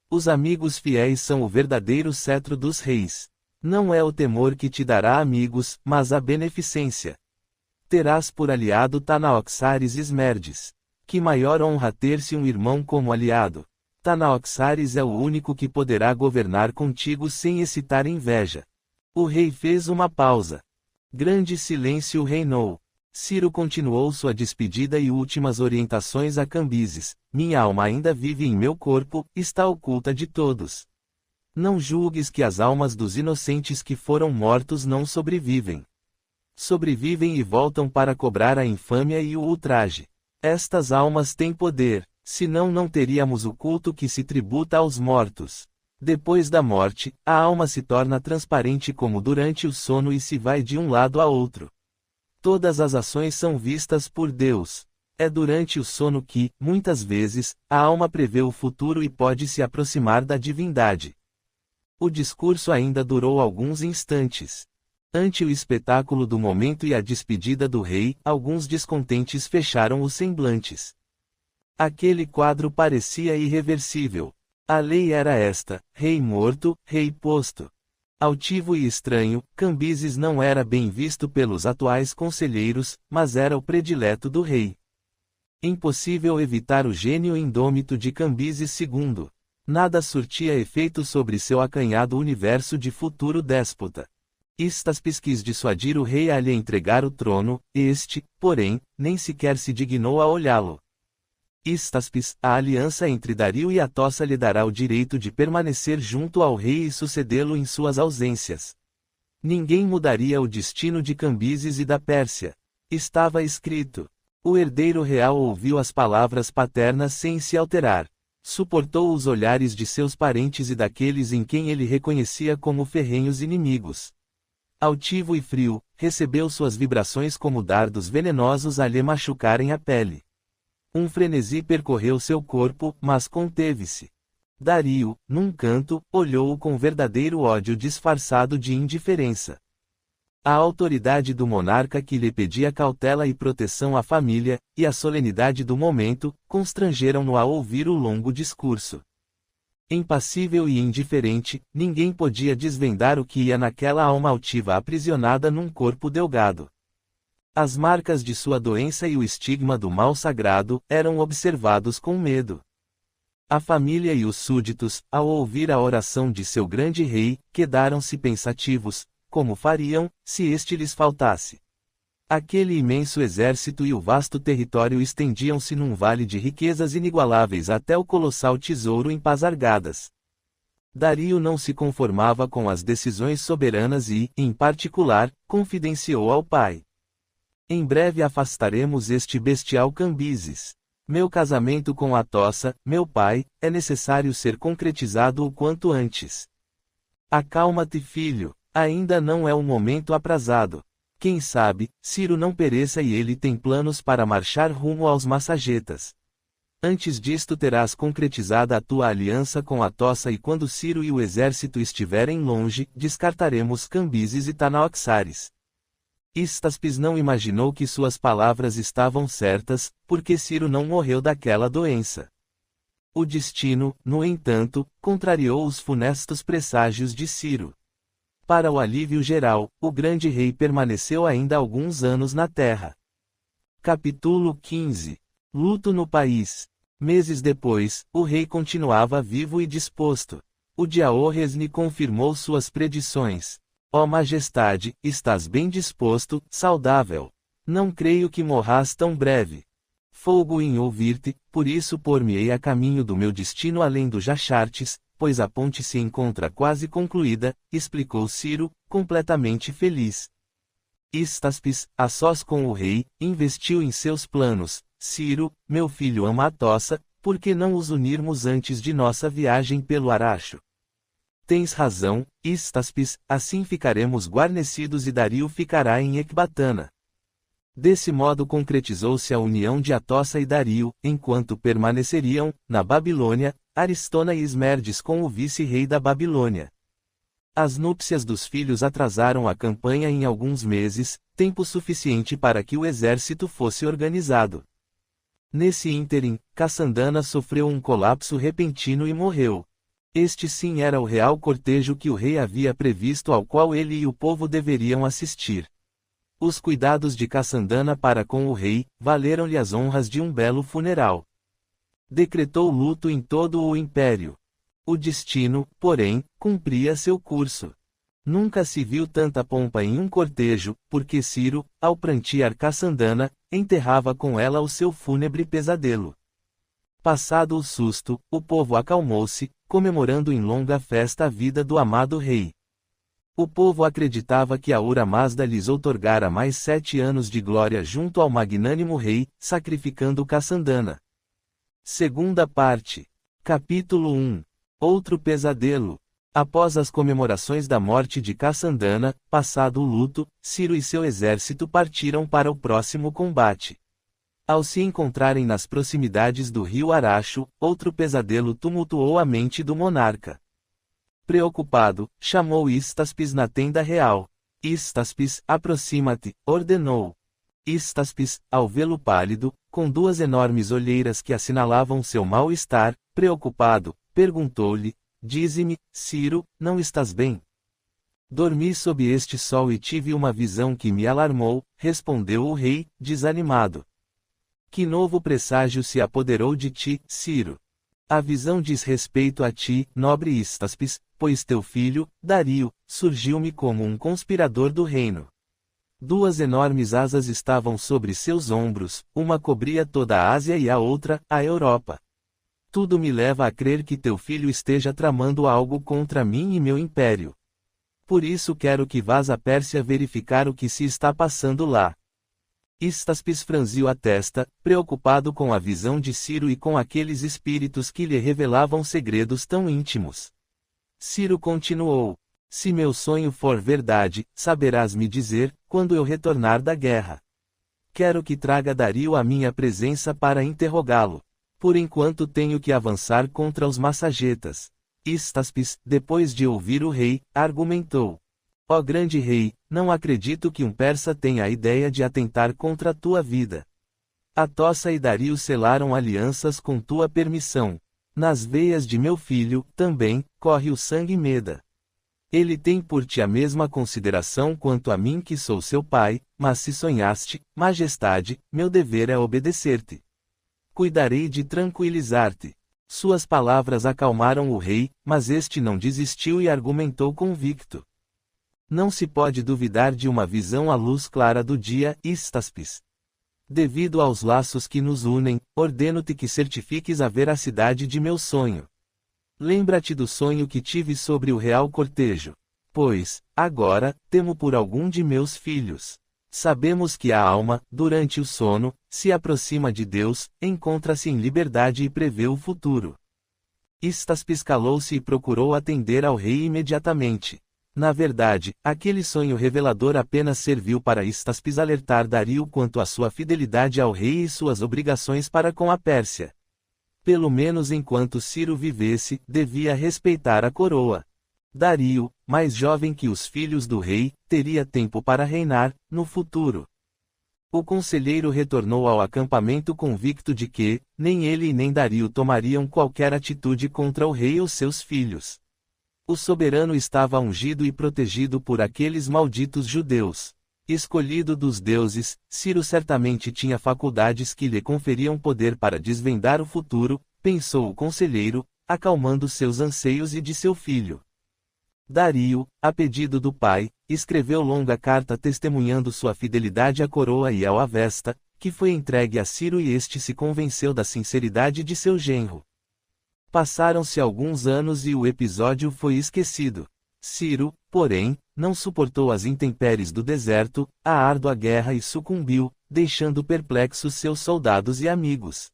Os amigos fiéis são o verdadeiro cetro dos reis. Não é o temor que te dará amigos, mas a beneficência. Terás por aliado Tanaoxares Esmerdes. Que maior honra ter-se um irmão como aliado. Tanaoxares é o único que poderá governar contigo sem excitar inveja. O rei fez uma pausa. Grande silêncio reinou. Ciro continuou sua despedida e últimas orientações a Cambises. Minha alma ainda vive em meu corpo, está oculta de todos. Não julgues que as almas dos inocentes que foram mortos não sobrevivem. Sobrevivem e voltam para cobrar a infâmia e o ultraje. Estas almas têm poder, senão não teríamos o culto que se tributa aos mortos. Depois da morte, a alma se torna transparente como durante o sono e se vai de um lado a outro. Todas as ações são vistas por Deus. É durante o sono que, muitas vezes, a alma prevê o futuro e pode se aproximar da divindade. O discurso ainda durou alguns instantes. Ante o espetáculo do momento e a despedida do rei, alguns descontentes fecharam os semblantes. Aquele quadro parecia irreversível. A lei era esta: rei morto, rei posto. Altivo e estranho, Cambises não era bem visto pelos atuais conselheiros, mas era o predileto do rei. Impossível evitar o gênio indômito de Cambises II. Nada surtia efeito sobre seu acanhado universo de futuro déspota. Istaspes quis dissuadir o rei a lhe entregar o trono, este, porém, nem sequer se dignou a olhá-lo. Istaspes, a aliança entre Dario e Atossa lhe dará o direito de permanecer junto ao rei e sucedê-lo em suas ausências. Ninguém mudaria o destino de Cambises e da Pérsia. Estava escrito. O herdeiro real ouviu as palavras paternas sem se alterar. Suportou os olhares de seus parentes e daqueles em quem ele reconhecia como ferrenhos inimigos. Altivo e frio, recebeu suas vibrações como dardos venenosos a lhe machucarem a pele. Um frenesi percorreu seu corpo, mas conteve-se. Dario, num canto, olhou-o com verdadeiro ódio disfarçado de indiferença. A autoridade do monarca que lhe pedia cautela e proteção à família, e a solenidade do momento, constrangeram-no a ouvir o longo discurso. Impassível e indiferente, ninguém podia desvendar o que ia naquela alma altiva aprisionada num corpo delgado. As marcas de sua doença e o estigma do mal sagrado eram observados com medo. A família e os súditos, ao ouvir a oração de seu grande rei, quedaram-se pensativos, como fariam, se este lhes faltasse. Aquele imenso exército e o vasto território estendiam-se num vale de riquezas inigualáveis até o colossal tesouro em Pasargadas. Dario não se conformava com as decisões soberanas e, em particular, confidenciou ao pai: em breve afastaremos este bestial Cambises. Meu casamento com Atossa, meu pai, é necessário ser concretizado o quanto antes. Acalma-te, filho, ainda não é o momento aprazado. Quem sabe, Ciro não pereça e ele tem planos para marchar rumo aos Massagetas. Antes disto terás concretizada a tua aliança com Atossa e quando Ciro e o exército estiverem longe, descartaremos Cambises e Tanaoxares. Istaspes não imaginou que suas palavras estavam certas, porque Ciro não morreu daquela doença. O destino, no entanto, contrariou os funestos presságios de Ciro. Para o alívio geral, o grande rei permaneceu ainda alguns anos na terra. Capítulo 15. Luto no país. Meses depois, o rei continuava vivo e disposto. O Diaorresne confirmou suas predições. Ó majestade, estás bem disposto, saudável. Não creio que morras tão breve. Folgo em ouvir-te, por isso pôr-me-ei a caminho do meu destino além do Jachartes, pois a ponte se encontra quase concluída, explicou Ciro, completamente feliz. Istaspes, a sós com o rei, investiu em seus planos. Ciro, meu filho ama Atossa, por que não os unirmos antes de nossa viagem pelo Araxo? Tens razão, Istaspes, assim ficaremos guarnecidos e Dario ficará em Ecbatana. Desse modo concretizou-se a união de Atossa e Dario, enquanto permaneceriam, na Babilônia, Aristona e Esmerdes com o vice-rei da Babilônia. As núpcias dos filhos atrasaram a campanha em alguns meses, tempo suficiente para que o exército fosse organizado. Nesse ínterim, Cassandana sofreu um colapso repentino e morreu. Este sim era o real cortejo que o rei havia previsto ao qual ele e o povo deveriam assistir. Os cuidados de Cassandana para com o rei, valeram-lhe as honras de um belo funeral. Decretou luto em todo o império. O destino, porém, cumpria seu curso. Nunca se viu tanta pompa em um cortejo, porque Ciro, ao prantear Cassandana, enterrava com ela o seu fúnebre pesadelo. Passado o susto, o povo acalmou-se, comemorando em longa festa a vida do amado rei. O povo acreditava que a Aura Mazda lhes outorgara mais 7 anos de glória junto ao magnânimo rei, sacrificando Cassandana. Segunda parte. Capítulo 1. Outro pesadelo. Após as comemorações da morte de Cassandana, passado o luto, Ciro e seu exército partiram para o próximo combate. Ao se encontrarem nas proximidades do rio Araxo, outro pesadelo tumultuou a mente do monarca. Preocupado, chamou Istaspes na tenda real. Istaspes, aproxima-te, ordenou. Istaspes, ao vê-lo pálido, com 2 enormes olheiras que assinalavam seu mal-estar, preocupado, perguntou-lhe: dize-me, Ciro, não estás bem? Dormi sob este sol e tive uma visão que me alarmou, respondeu o rei, desanimado. Que novo presságio se apoderou de ti, Ciro? A visão diz respeito a ti, nobre Istaspes, pois teu filho, Dario, surgiu-me como um conspirador do reino. 2 enormes asas estavam sobre seus ombros, uma cobria toda a Ásia e a outra, a Europa. Tudo me leva a crer que teu filho esteja tramando algo contra mim e meu império. Por isso quero que vás à Pérsia verificar o que se está passando lá. Istaspes franziu a testa, preocupado com a visão de Ciro e com aqueles espíritos que lhe revelavam segredos tão íntimos. Ciro continuou: se meu sonho for verdade, saberás me dizer, quando eu retornar da guerra. Quero que traga Dario à minha presença para interrogá-lo. Por enquanto tenho que avançar contra os Massagetas. Istaspes, depois de ouvir o rei, argumentou: ó grande rei, não acredito que um persa tenha a ideia de atentar contra a tua vida. Atossa e Dario selaram alianças com tua permissão. Nas veias de meu filho, também, corre o sangue Meda. Ele tem por ti a mesma consideração quanto a mim que sou seu pai, mas se sonhaste, majestade, meu dever é obedecer-te. Cuidarei de tranquilizar-te. Suas palavras acalmaram o rei, mas este não desistiu e argumentou convicto. Não se pode duvidar de uma visão à luz clara do dia, Istaspes. Devido aos laços que nos unem, ordeno-te que certifiques a veracidade de meu sonho. Lembra-te do sonho que tive sobre o real cortejo. Pois, agora, temo por algum de meus filhos. Sabemos que a alma, durante o sono, se aproxima de Deus, encontra-se em liberdade e prevê o futuro. Istaspes calou-se e procurou atender ao rei imediatamente. Na verdade, aquele sonho revelador apenas serviu para Istaspes alertar Dario quanto à sua fidelidade ao rei e suas obrigações para com a Pérsia. Pelo menos enquanto Ciro vivesse, devia respeitar a coroa. Dario, mais jovem que os filhos do rei, teria tempo para reinar, no futuro. O conselheiro retornou ao acampamento convicto de que, nem ele e nem Dario tomariam qualquer atitude contra o rei ou seus filhos. O soberano estava ungido e protegido por aqueles malditos judeus. Escolhido dos deuses, Ciro certamente tinha faculdades que lhe conferiam poder para desvendar o futuro, pensou o conselheiro, acalmando seus anseios e de seu filho. Dario, a pedido do pai, escreveu longa carta testemunhando sua fidelidade à coroa e ao Avesta, que foi entregue a Ciro e este se convenceu da sinceridade de seu genro. Passaram-se alguns anos e o episódio foi esquecido. Ciro, porém, não suportou as intempéries do deserto, a árdua guerra e sucumbiu, deixando perplexos seus soldados e amigos.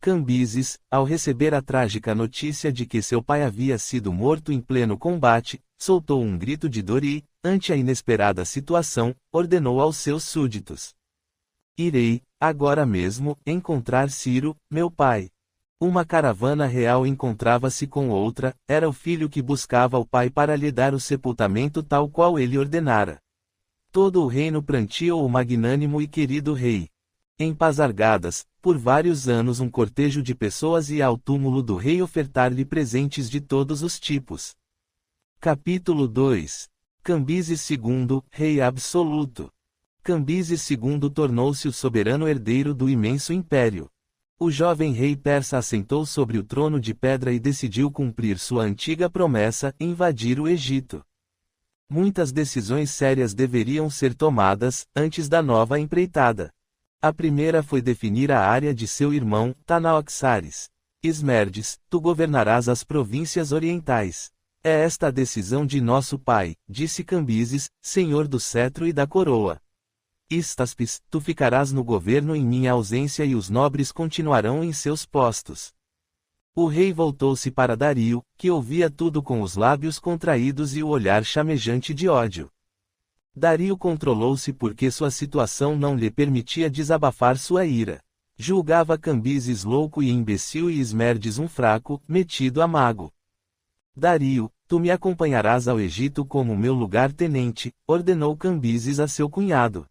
Cambises, ao receber a trágica notícia de que seu pai havia sido morto em pleno combate, soltou um grito de dor e, ante a inesperada situação, ordenou aos seus súditos: Irei, agora mesmo, encontrar Ciro, meu pai. Uma caravana real encontrava-se com outra, era o filho que buscava o pai para lhe dar o sepultamento tal qual ele ordenara. Todo o reino pranteou o magnânimo e querido rei. Em Pasargadas, por vários anos um cortejo de pessoas ia ao túmulo do rei ofertar-lhe presentes de todos os tipos. Capítulo 2. Cambises II, rei absoluto. Cambises II tornou-se o soberano herdeiro do imenso império. O jovem rei persa assentou sobre o trono de pedra e decidiu cumprir sua antiga promessa, invadir o Egito. Muitas decisões sérias deveriam ser tomadas, antes da nova empreitada. A primeira foi definir a área de seu irmão, Tanaoxares. Esmerdes, tu governarás as províncias orientais. É esta a decisão de nosso pai, disse Cambises, senhor do cetro e da coroa. Istaspes, tu ficarás no governo em minha ausência e os nobres continuarão em seus postos. O rei voltou-se para Dario, que ouvia tudo com os lábios contraídos e o olhar chamejante de ódio. Dario controlou-se porque sua situação não lhe permitia desabafar sua ira. Julgava Cambises louco e imbecil e Esmerdes um fraco, metido a mago. Dario, tu me acompanharás ao Egito como meu lugar-tenente, ordenou Cambises a seu cunhado.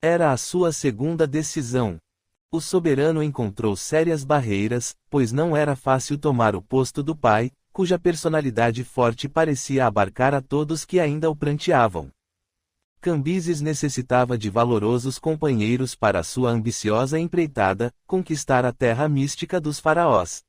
Era a sua segunda decisão. O soberano encontrou sérias barreiras, pois não era fácil tomar o posto do pai, cuja personalidade forte parecia abarcar a todos que ainda o pranteavam. Cambises necessitava de valorosos companheiros para sua ambiciosa empreitada, conquistar a terra mística dos faraós.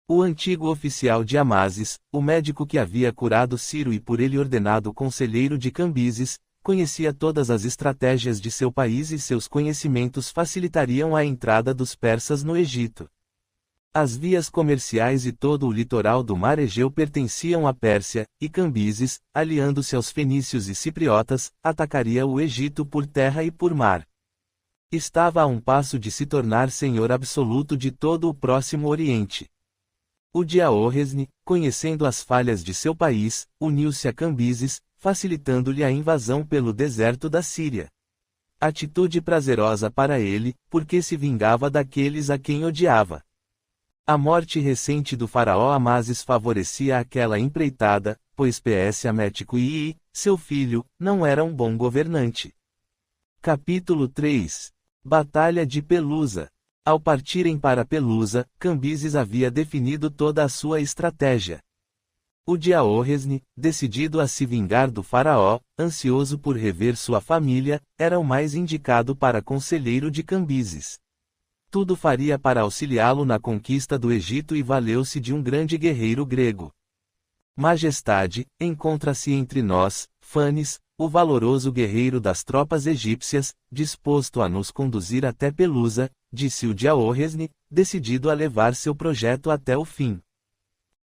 O antigo oficial de Amasis, o médico que havia curado Ciro e por ele ordenado conselheiro de Cambises, conhecia todas as estratégias de seu país e seus conhecimentos facilitariam a entrada dos persas no Egito. As vias comerciais e todo o litoral do mar Egeu pertenciam à Pérsia, e Cambises, aliando-se aos fenícios e cipriotas, atacaria o Egito por terra e por mar. Estava a um passo de se tornar senhor absoluto de todo o Próximo Oriente. O Diaorresne, conhecendo as falhas de seu país, uniu-se a Cambises, facilitando-lhe a invasão pelo deserto da Síria. Atitude prazerosa para ele, porque se vingava daqueles a quem odiava. A morte recente do faraó Amasis favorecia aquela empreitada, pois PS Amético II, seu filho, não era um bom governante. Capítulo 3. Batalha de Pelusa. Ao partirem para Pelusa, Cambises havia definido toda a sua estratégia. O Diaorresne, decidido a se vingar do faraó, ansioso por rever sua família, era o mais indicado para conselheiro de Cambises. Tudo faria para auxiliá-lo na conquista do Egito e valeu-se de um grande guerreiro grego. Majestade, encontra-se entre nós, Phanes, o valoroso guerreiro das tropas egípcias, disposto a nos conduzir até Pelusa, disse o Diaorresne, decidido a levar seu projeto até o fim.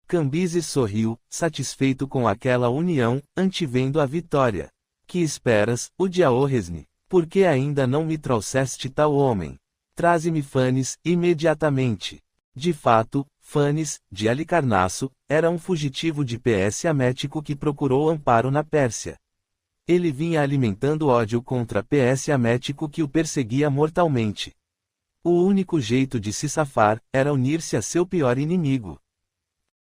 Cambises sorriu, satisfeito com aquela união, antevendo a vitória. Que esperas, o Diaorresne? Por que ainda não me trouxeste tal homem? Traze-me Phanes, imediatamente. De fato, Phanes, de Alicarnasso, era um fugitivo de PS Amético que procurou amparo na Pérsia. Ele vinha alimentando ódio contra PS Amético que o perseguia mortalmente. O único jeito de se safar, era unir-se a seu pior inimigo.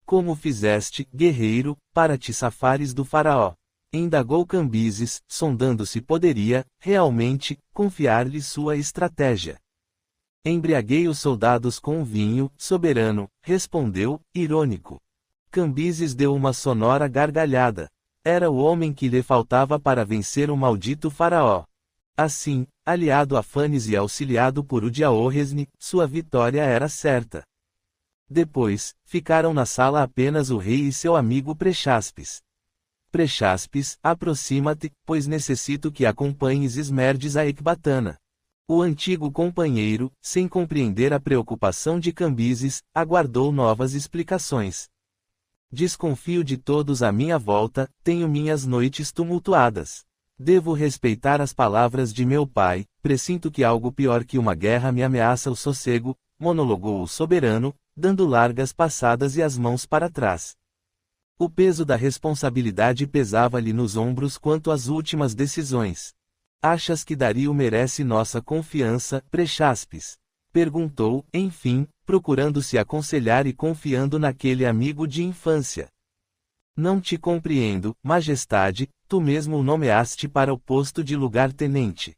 Como fizeste, guerreiro, para te safares do faraó? Indagou Cambises, sondando se poderia, realmente, confiar-lhe sua estratégia. Embriaguei os soldados com vinho, soberano, respondeu, irônico. Cambises deu uma sonora gargalhada. Era o homem que lhe faltava para vencer o maldito faraó. Assim, aliado a Phanes e auxiliado por o Diaorresne, sua vitória era certa. Depois, ficaram na sala apenas o rei e seu amigo Prechaspes. Prechaspes, aproxima-te, pois necessito que acompanhes Esmerdes a Ecbatana. O antigo companheiro, sem compreender a preocupação de Cambises, aguardou novas explicações. Desconfio de todos à minha volta, tenho minhas noites tumultuadas. Devo respeitar as palavras de meu pai, presinto que algo pior que uma guerra me ameaça o sossego, monologou o soberano, dando largas passadas e as mãos para trás. O peso da responsabilidade pesava-lhe nos ombros quanto às últimas decisões. Achas que Dario merece nossa confiança, Prechaspes? Perguntou, enfim, procurando se aconselhar e confiando naquele amigo de infância. Não te compreendo, majestade, tu mesmo o nomeaste para o posto de lugar-tenente.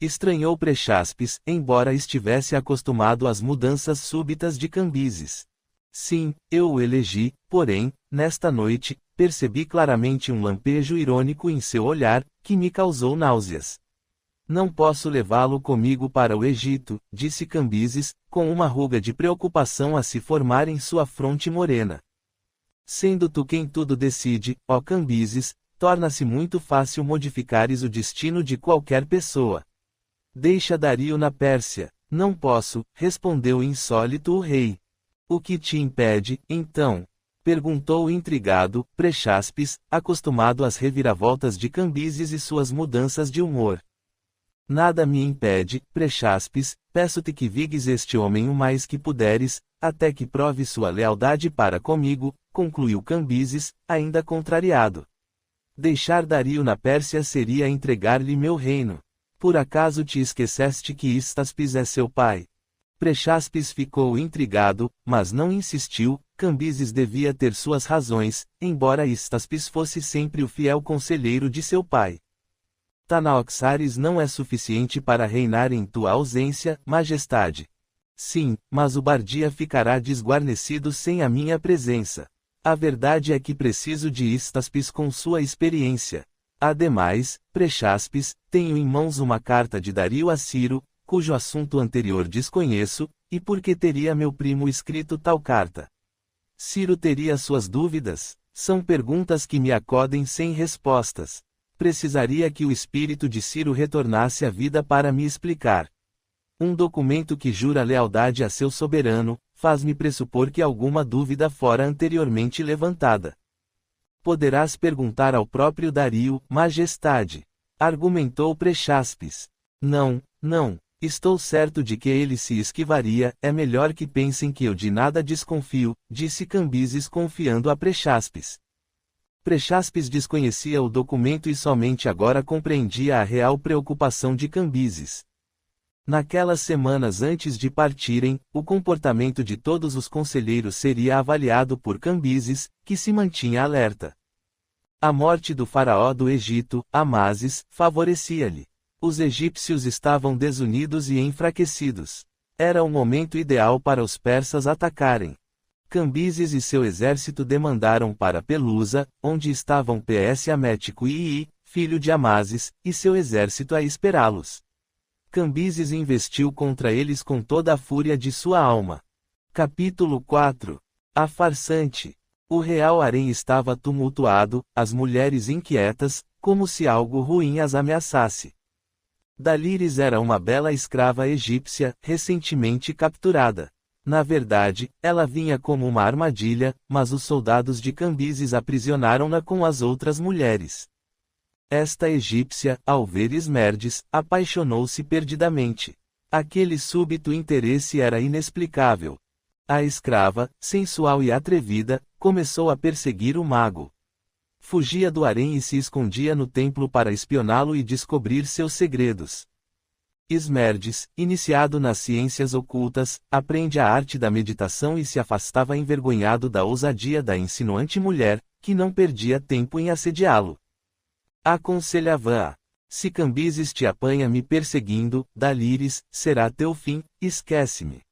Estranhou Prechaspes, embora estivesse acostumado às mudanças súbitas de Cambises. Sim, eu o elegi, porém, nesta noite, percebi claramente um lampejo irônico em seu olhar, que me causou náuseas. Não posso levá-lo comigo para o Egito, disse Cambises, com uma ruga de preocupação a se formar em sua fronte morena. Sendo tu quem tudo decide, ó Cambises, torna-se muito fácil modificares o destino de qualquer pessoa. Deixa Dario na Pérsia. Não posso, respondeu insólito o rei. O que te impede, então? Perguntou intrigado, Prechaspes, acostumado às reviravoltas de Cambises e suas mudanças de humor. Nada me impede, Prechaspes, peço-te que vigues este homem o mais que puderes, até que prove sua lealdade para comigo, concluiu Cambises, ainda contrariado. Deixar Dario na Pérsia seria entregar-lhe meu reino. Por acaso te esqueceste que Istaspes é seu pai? Prechaspes ficou intrigado, mas não insistiu. Cambises devia ter suas razões, embora Istaspes fosse sempre o fiel conselheiro de seu pai. Tanaoxares não é suficiente para reinar em tua ausência, majestade. Sim, mas o Bardia ficará desguarnecido sem a minha presença. A verdade é que preciso de Istaspes com sua experiência. Ademais, Prechaspes, tenho em mãos uma carta de Dario a Ciro, cujo assunto anterior desconheço, e por que teria meu primo escrito tal carta? Ciro teria suas dúvidas? São perguntas que me acodem sem respostas. Precisaria que o espírito de Ciro retornasse à vida para me explicar. Um documento que jura lealdade a seu soberano, faz-me pressupor que alguma dúvida fora anteriormente levantada. Poderás perguntar ao próprio Dario, majestade. Argumentou Prechaspes. Não, não. Estou certo de que ele se esquivaria, é melhor que pensem que eu de nada desconfio, disse Cambises confiando a Prechaspes. Prechaspes desconhecia o documento e somente agora compreendia a real preocupação de Cambises. Naquelas semanas antes de partirem, o comportamento de todos os conselheiros seria avaliado por Cambises, que se mantinha alerta. A morte do faraó do Egito, Amasis, favorecia-lhe. Os egípcios estavam desunidos e enfraquecidos. Era o momento ideal para os persas atacarem. Cambises e seu exército demandaram para Pelusa, onde estavam PS Amético e Ii, filho de Amasis, e seu exército a esperá-los. Cambises investiu contra eles com toda a fúria de sua alma. Capítulo 4. A farsante. O real harém estava tumultuado, as mulheres inquietas, como se algo ruim as ameaçasse. Dalíris era uma bela escrava egípcia, recentemente capturada. Na verdade, ela vinha como uma armadilha, mas os soldados de Cambises aprisionaram-na com as outras mulheres. Esta egípcia, ao ver Esmerdes, apaixonou-se perdidamente. Aquele súbito interesse era inexplicável. A escrava, sensual e atrevida, começou a perseguir o mago. Fugia do harém e se escondia no templo para espioná-lo e descobrir seus segredos. Esmerdes, iniciado nas ciências ocultas, aprende a arte da meditação e se afastava envergonhado da ousadia da insinuante mulher, que não perdia tempo em assediá-lo. Aconselhava-a: se Cambises te apanha me perseguindo, Dalíris, será teu fim, esquece-me.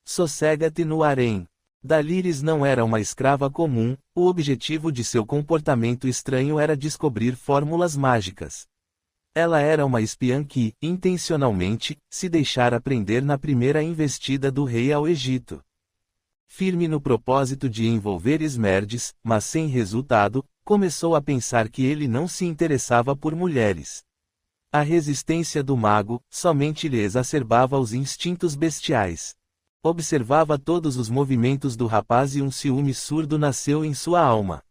Sossega-te no harém. Dalíris não era uma escrava comum, o objetivo de seu comportamento estranho era descobrir fórmulas mágicas. Ela era uma espiã que, intencionalmente, se deixara prender na primeira investida do rei ao Egito. Firme no propósito de envolver Esmerdes, mas sem resultado, começou a pensar que ele não se interessava por mulheres. A resistência do mago somente lhe exacerbava os instintos bestiais. Observava todos os movimentos do rapaz e um ciúme surdo nasceu em sua alma.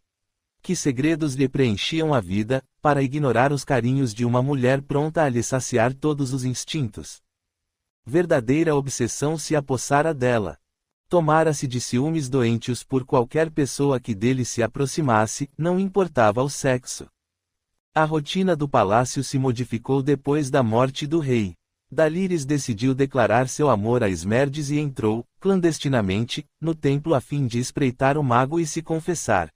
Que segredos lhe preenchiam a vida, para ignorar os carinhos de uma mulher pronta a lhe saciar todos os instintos? Verdadeira obsessão se apossara dela. Tomara-se de ciúmes doentios por qualquer pessoa que dele se aproximasse, não importava o sexo. A rotina do palácio se modificou depois da morte do rei. Dalíris decidiu declarar seu amor a Esmerdes e entrou, clandestinamente, no templo a fim de espreitar o mago e se confessar.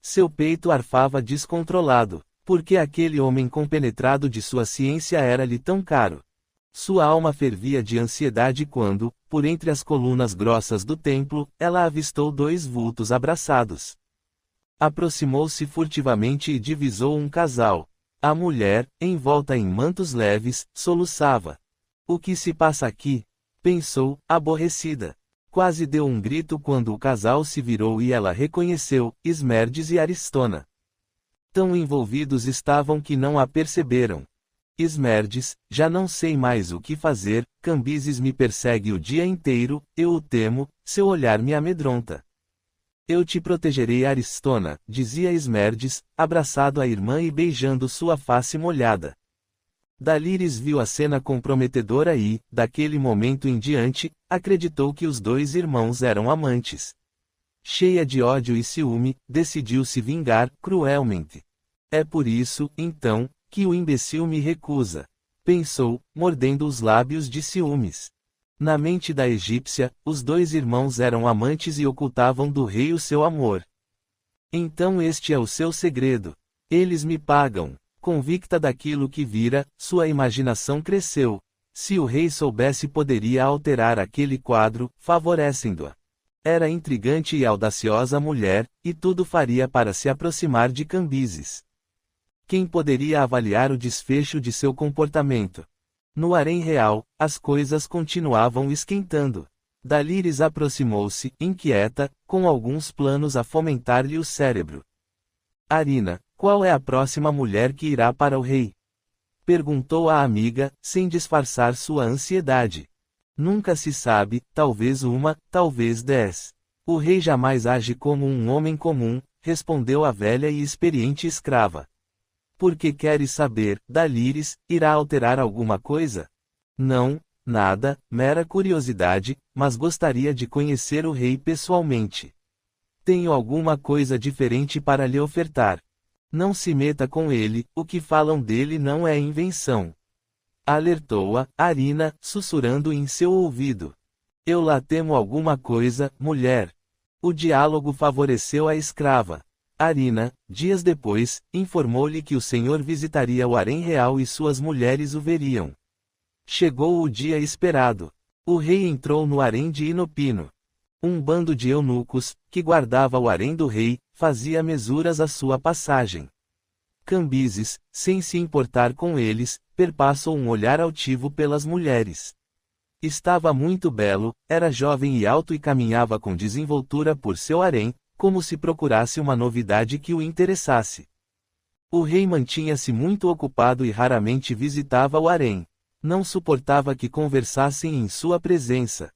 Seu peito arfava descontrolado, porque aquele homem compenetrado de sua ciência era-lhe tão caro. Sua alma fervia de ansiedade quando, por entre as colunas grossas do templo, ela avistou dois vultos abraçados. Aproximou-se furtivamente e divisou um casal. A mulher, envolta em mantos leves, soluçava. O que se passa aqui? Pensou, aborrecida. Quase deu um grito quando o casal se virou e ela reconheceu Esmerdes e Aristona. Tão envolvidos estavam que não a perceberam. Esmerdes: já não sei mais o que fazer, Cambises me persegue o dia inteiro, eu o temo, seu olhar me amedronta. Eu te protegerei, Aristona, dizia Esmerdes, abraçado à irmã e beijando sua face molhada. Dalíris viu a cena comprometedora e, daquele momento em diante, acreditou que os dois irmãos eram amantes. Cheia de ódio e ciúme, decidiu se vingar, cruelmente. É por isso, então, que o imbecil me recusa. Pensou, mordendo os lábios de ciúmes. Na mente da egípcia, os dois irmãos eram amantes e ocultavam do rei o seu amor. Então este é o seu segredo. Eles me pagam. Convicta daquilo que vira, sua imaginação cresceu. Se o rei soubesse, poderia alterar aquele quadro, favorecendo-a. Era intrigante e audaciosa mulher, e tudo faria para se aproximar de Cambises. Quem poderia avaliar o desfecho de seu comportamento? No harém real, as coisas continuavam esquentando. Dalíris aproximou-se, inquieta, com alguns planos a fomentar-lhe o cérebro. Arina: qual é a próxima mulher que irá para o rei? Perguntou a amiga, sem disfarçar sua ansiedade. Nunca se sabe, talvez uma, talvez 10. O rei jamais age como um homem comum, respondeu a velha e experiente escrava. Por que queres saber, Dalíris, irá alterar alguma coisa? Não, nada, mera curiosidade, mas gostaria de conhecer o rei pessoalmente. Tenho alguma coisa diferente para lhe ofertar. Não se meta com ele, o que falam dele não é invenção. Alertou-a, Arina, sussurrando em seu ouvido. Eu lá temo alguma coisa, mulher. O diálogo favoreceu a escrava. Arina, dias depois, informou-lhe que o senhor visitaria o harém real e suas mulheres o veriam. Chegou o dia esperado. O rei entrou no harém de Inopino. Um bando de eunucos, que guardava o harém do rei, fazia mesuras à sua passagem. Cambises, sem se importar com eles, perpassou um olhar altivo pelas mulheres. Estava muito belo, era jovem e alto e caminhava com desenvoltura por seu harém, como se procurasse uma novidade que o interessasse. O rei mantinha-se muito ocupado e raramente visitava o harém. Não suportava que conversassem em sua presença.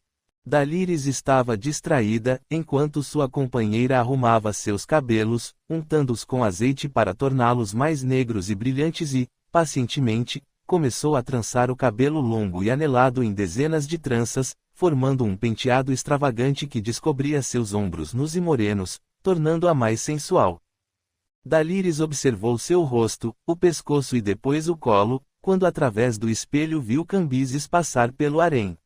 Dalíris estava distraída, enquanto sua companheira arrumava seus cabelos, untando-os com azeite para torná-los mais negros e brilhantes e, pacientemente, começou a trançar o cabelo longo e anelado em dezenas de tranças, formando um penteado extravagante que descobria seus ombros nus e morenos, tornando-a mais sensual. Dalíris observou seu rosto, o pescoço e depois o colo, quando através do espelho viu Cambises passar pelo harém.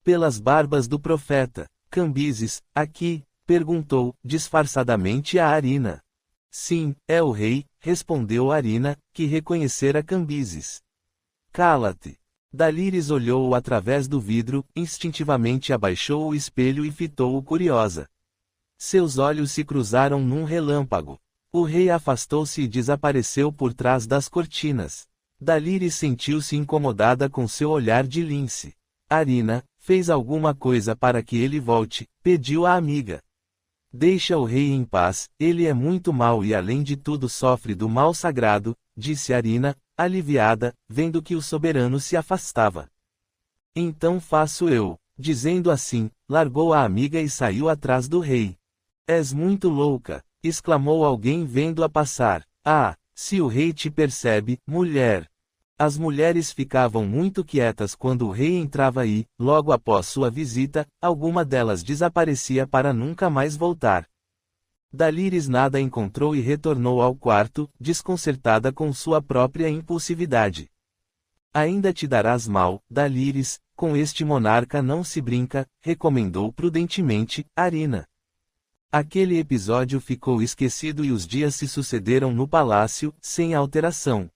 Pelas barbas do profeta, Cambises, aqui? Perguntou, disfarçadamente a Arina. Sim, é o rei, respondeu Arina, que reconhecera Cambises. Cala-te. Dalíris olhou-o através do vidro, instintivamente abaixou o espelho e fitou-o curiosa. Seus olhos se cruzaram num relâmpago. O rei afastou-se e desapareceu por trás das cortinas. Dalíris sentiu-se incomodada com seu olhar de lince. Arina, fez alguma coisa para que ele volte, pediu a amiga. Deixa o rei em paz, ele é muito mau e além de tudo sofre do mal sagrado, disse Arina, aliviada, vendo que o soberano se afastava. Então faço eu. Dizendo assim, largou a amiga e saiu atrás do rei. És muito louca, exclamou alguém vendo-a passar. Ah, se o rei te percebe, mulher. As mulheres ficavam muito quietas quando o rei entrava e, logo após sua visita, alguma delas desaparecia para nunca mais voltar. Dalíris nada encontrou e retornou ao quarto, desconcertada com sua própria impulsividade. Ainda te darás mal, Dalíris, com este monarca não se brinca, recomendou prudentemente, Arina. Aquele episódio ficou esquecido e os dias se sucederam no palácio, sem alteração.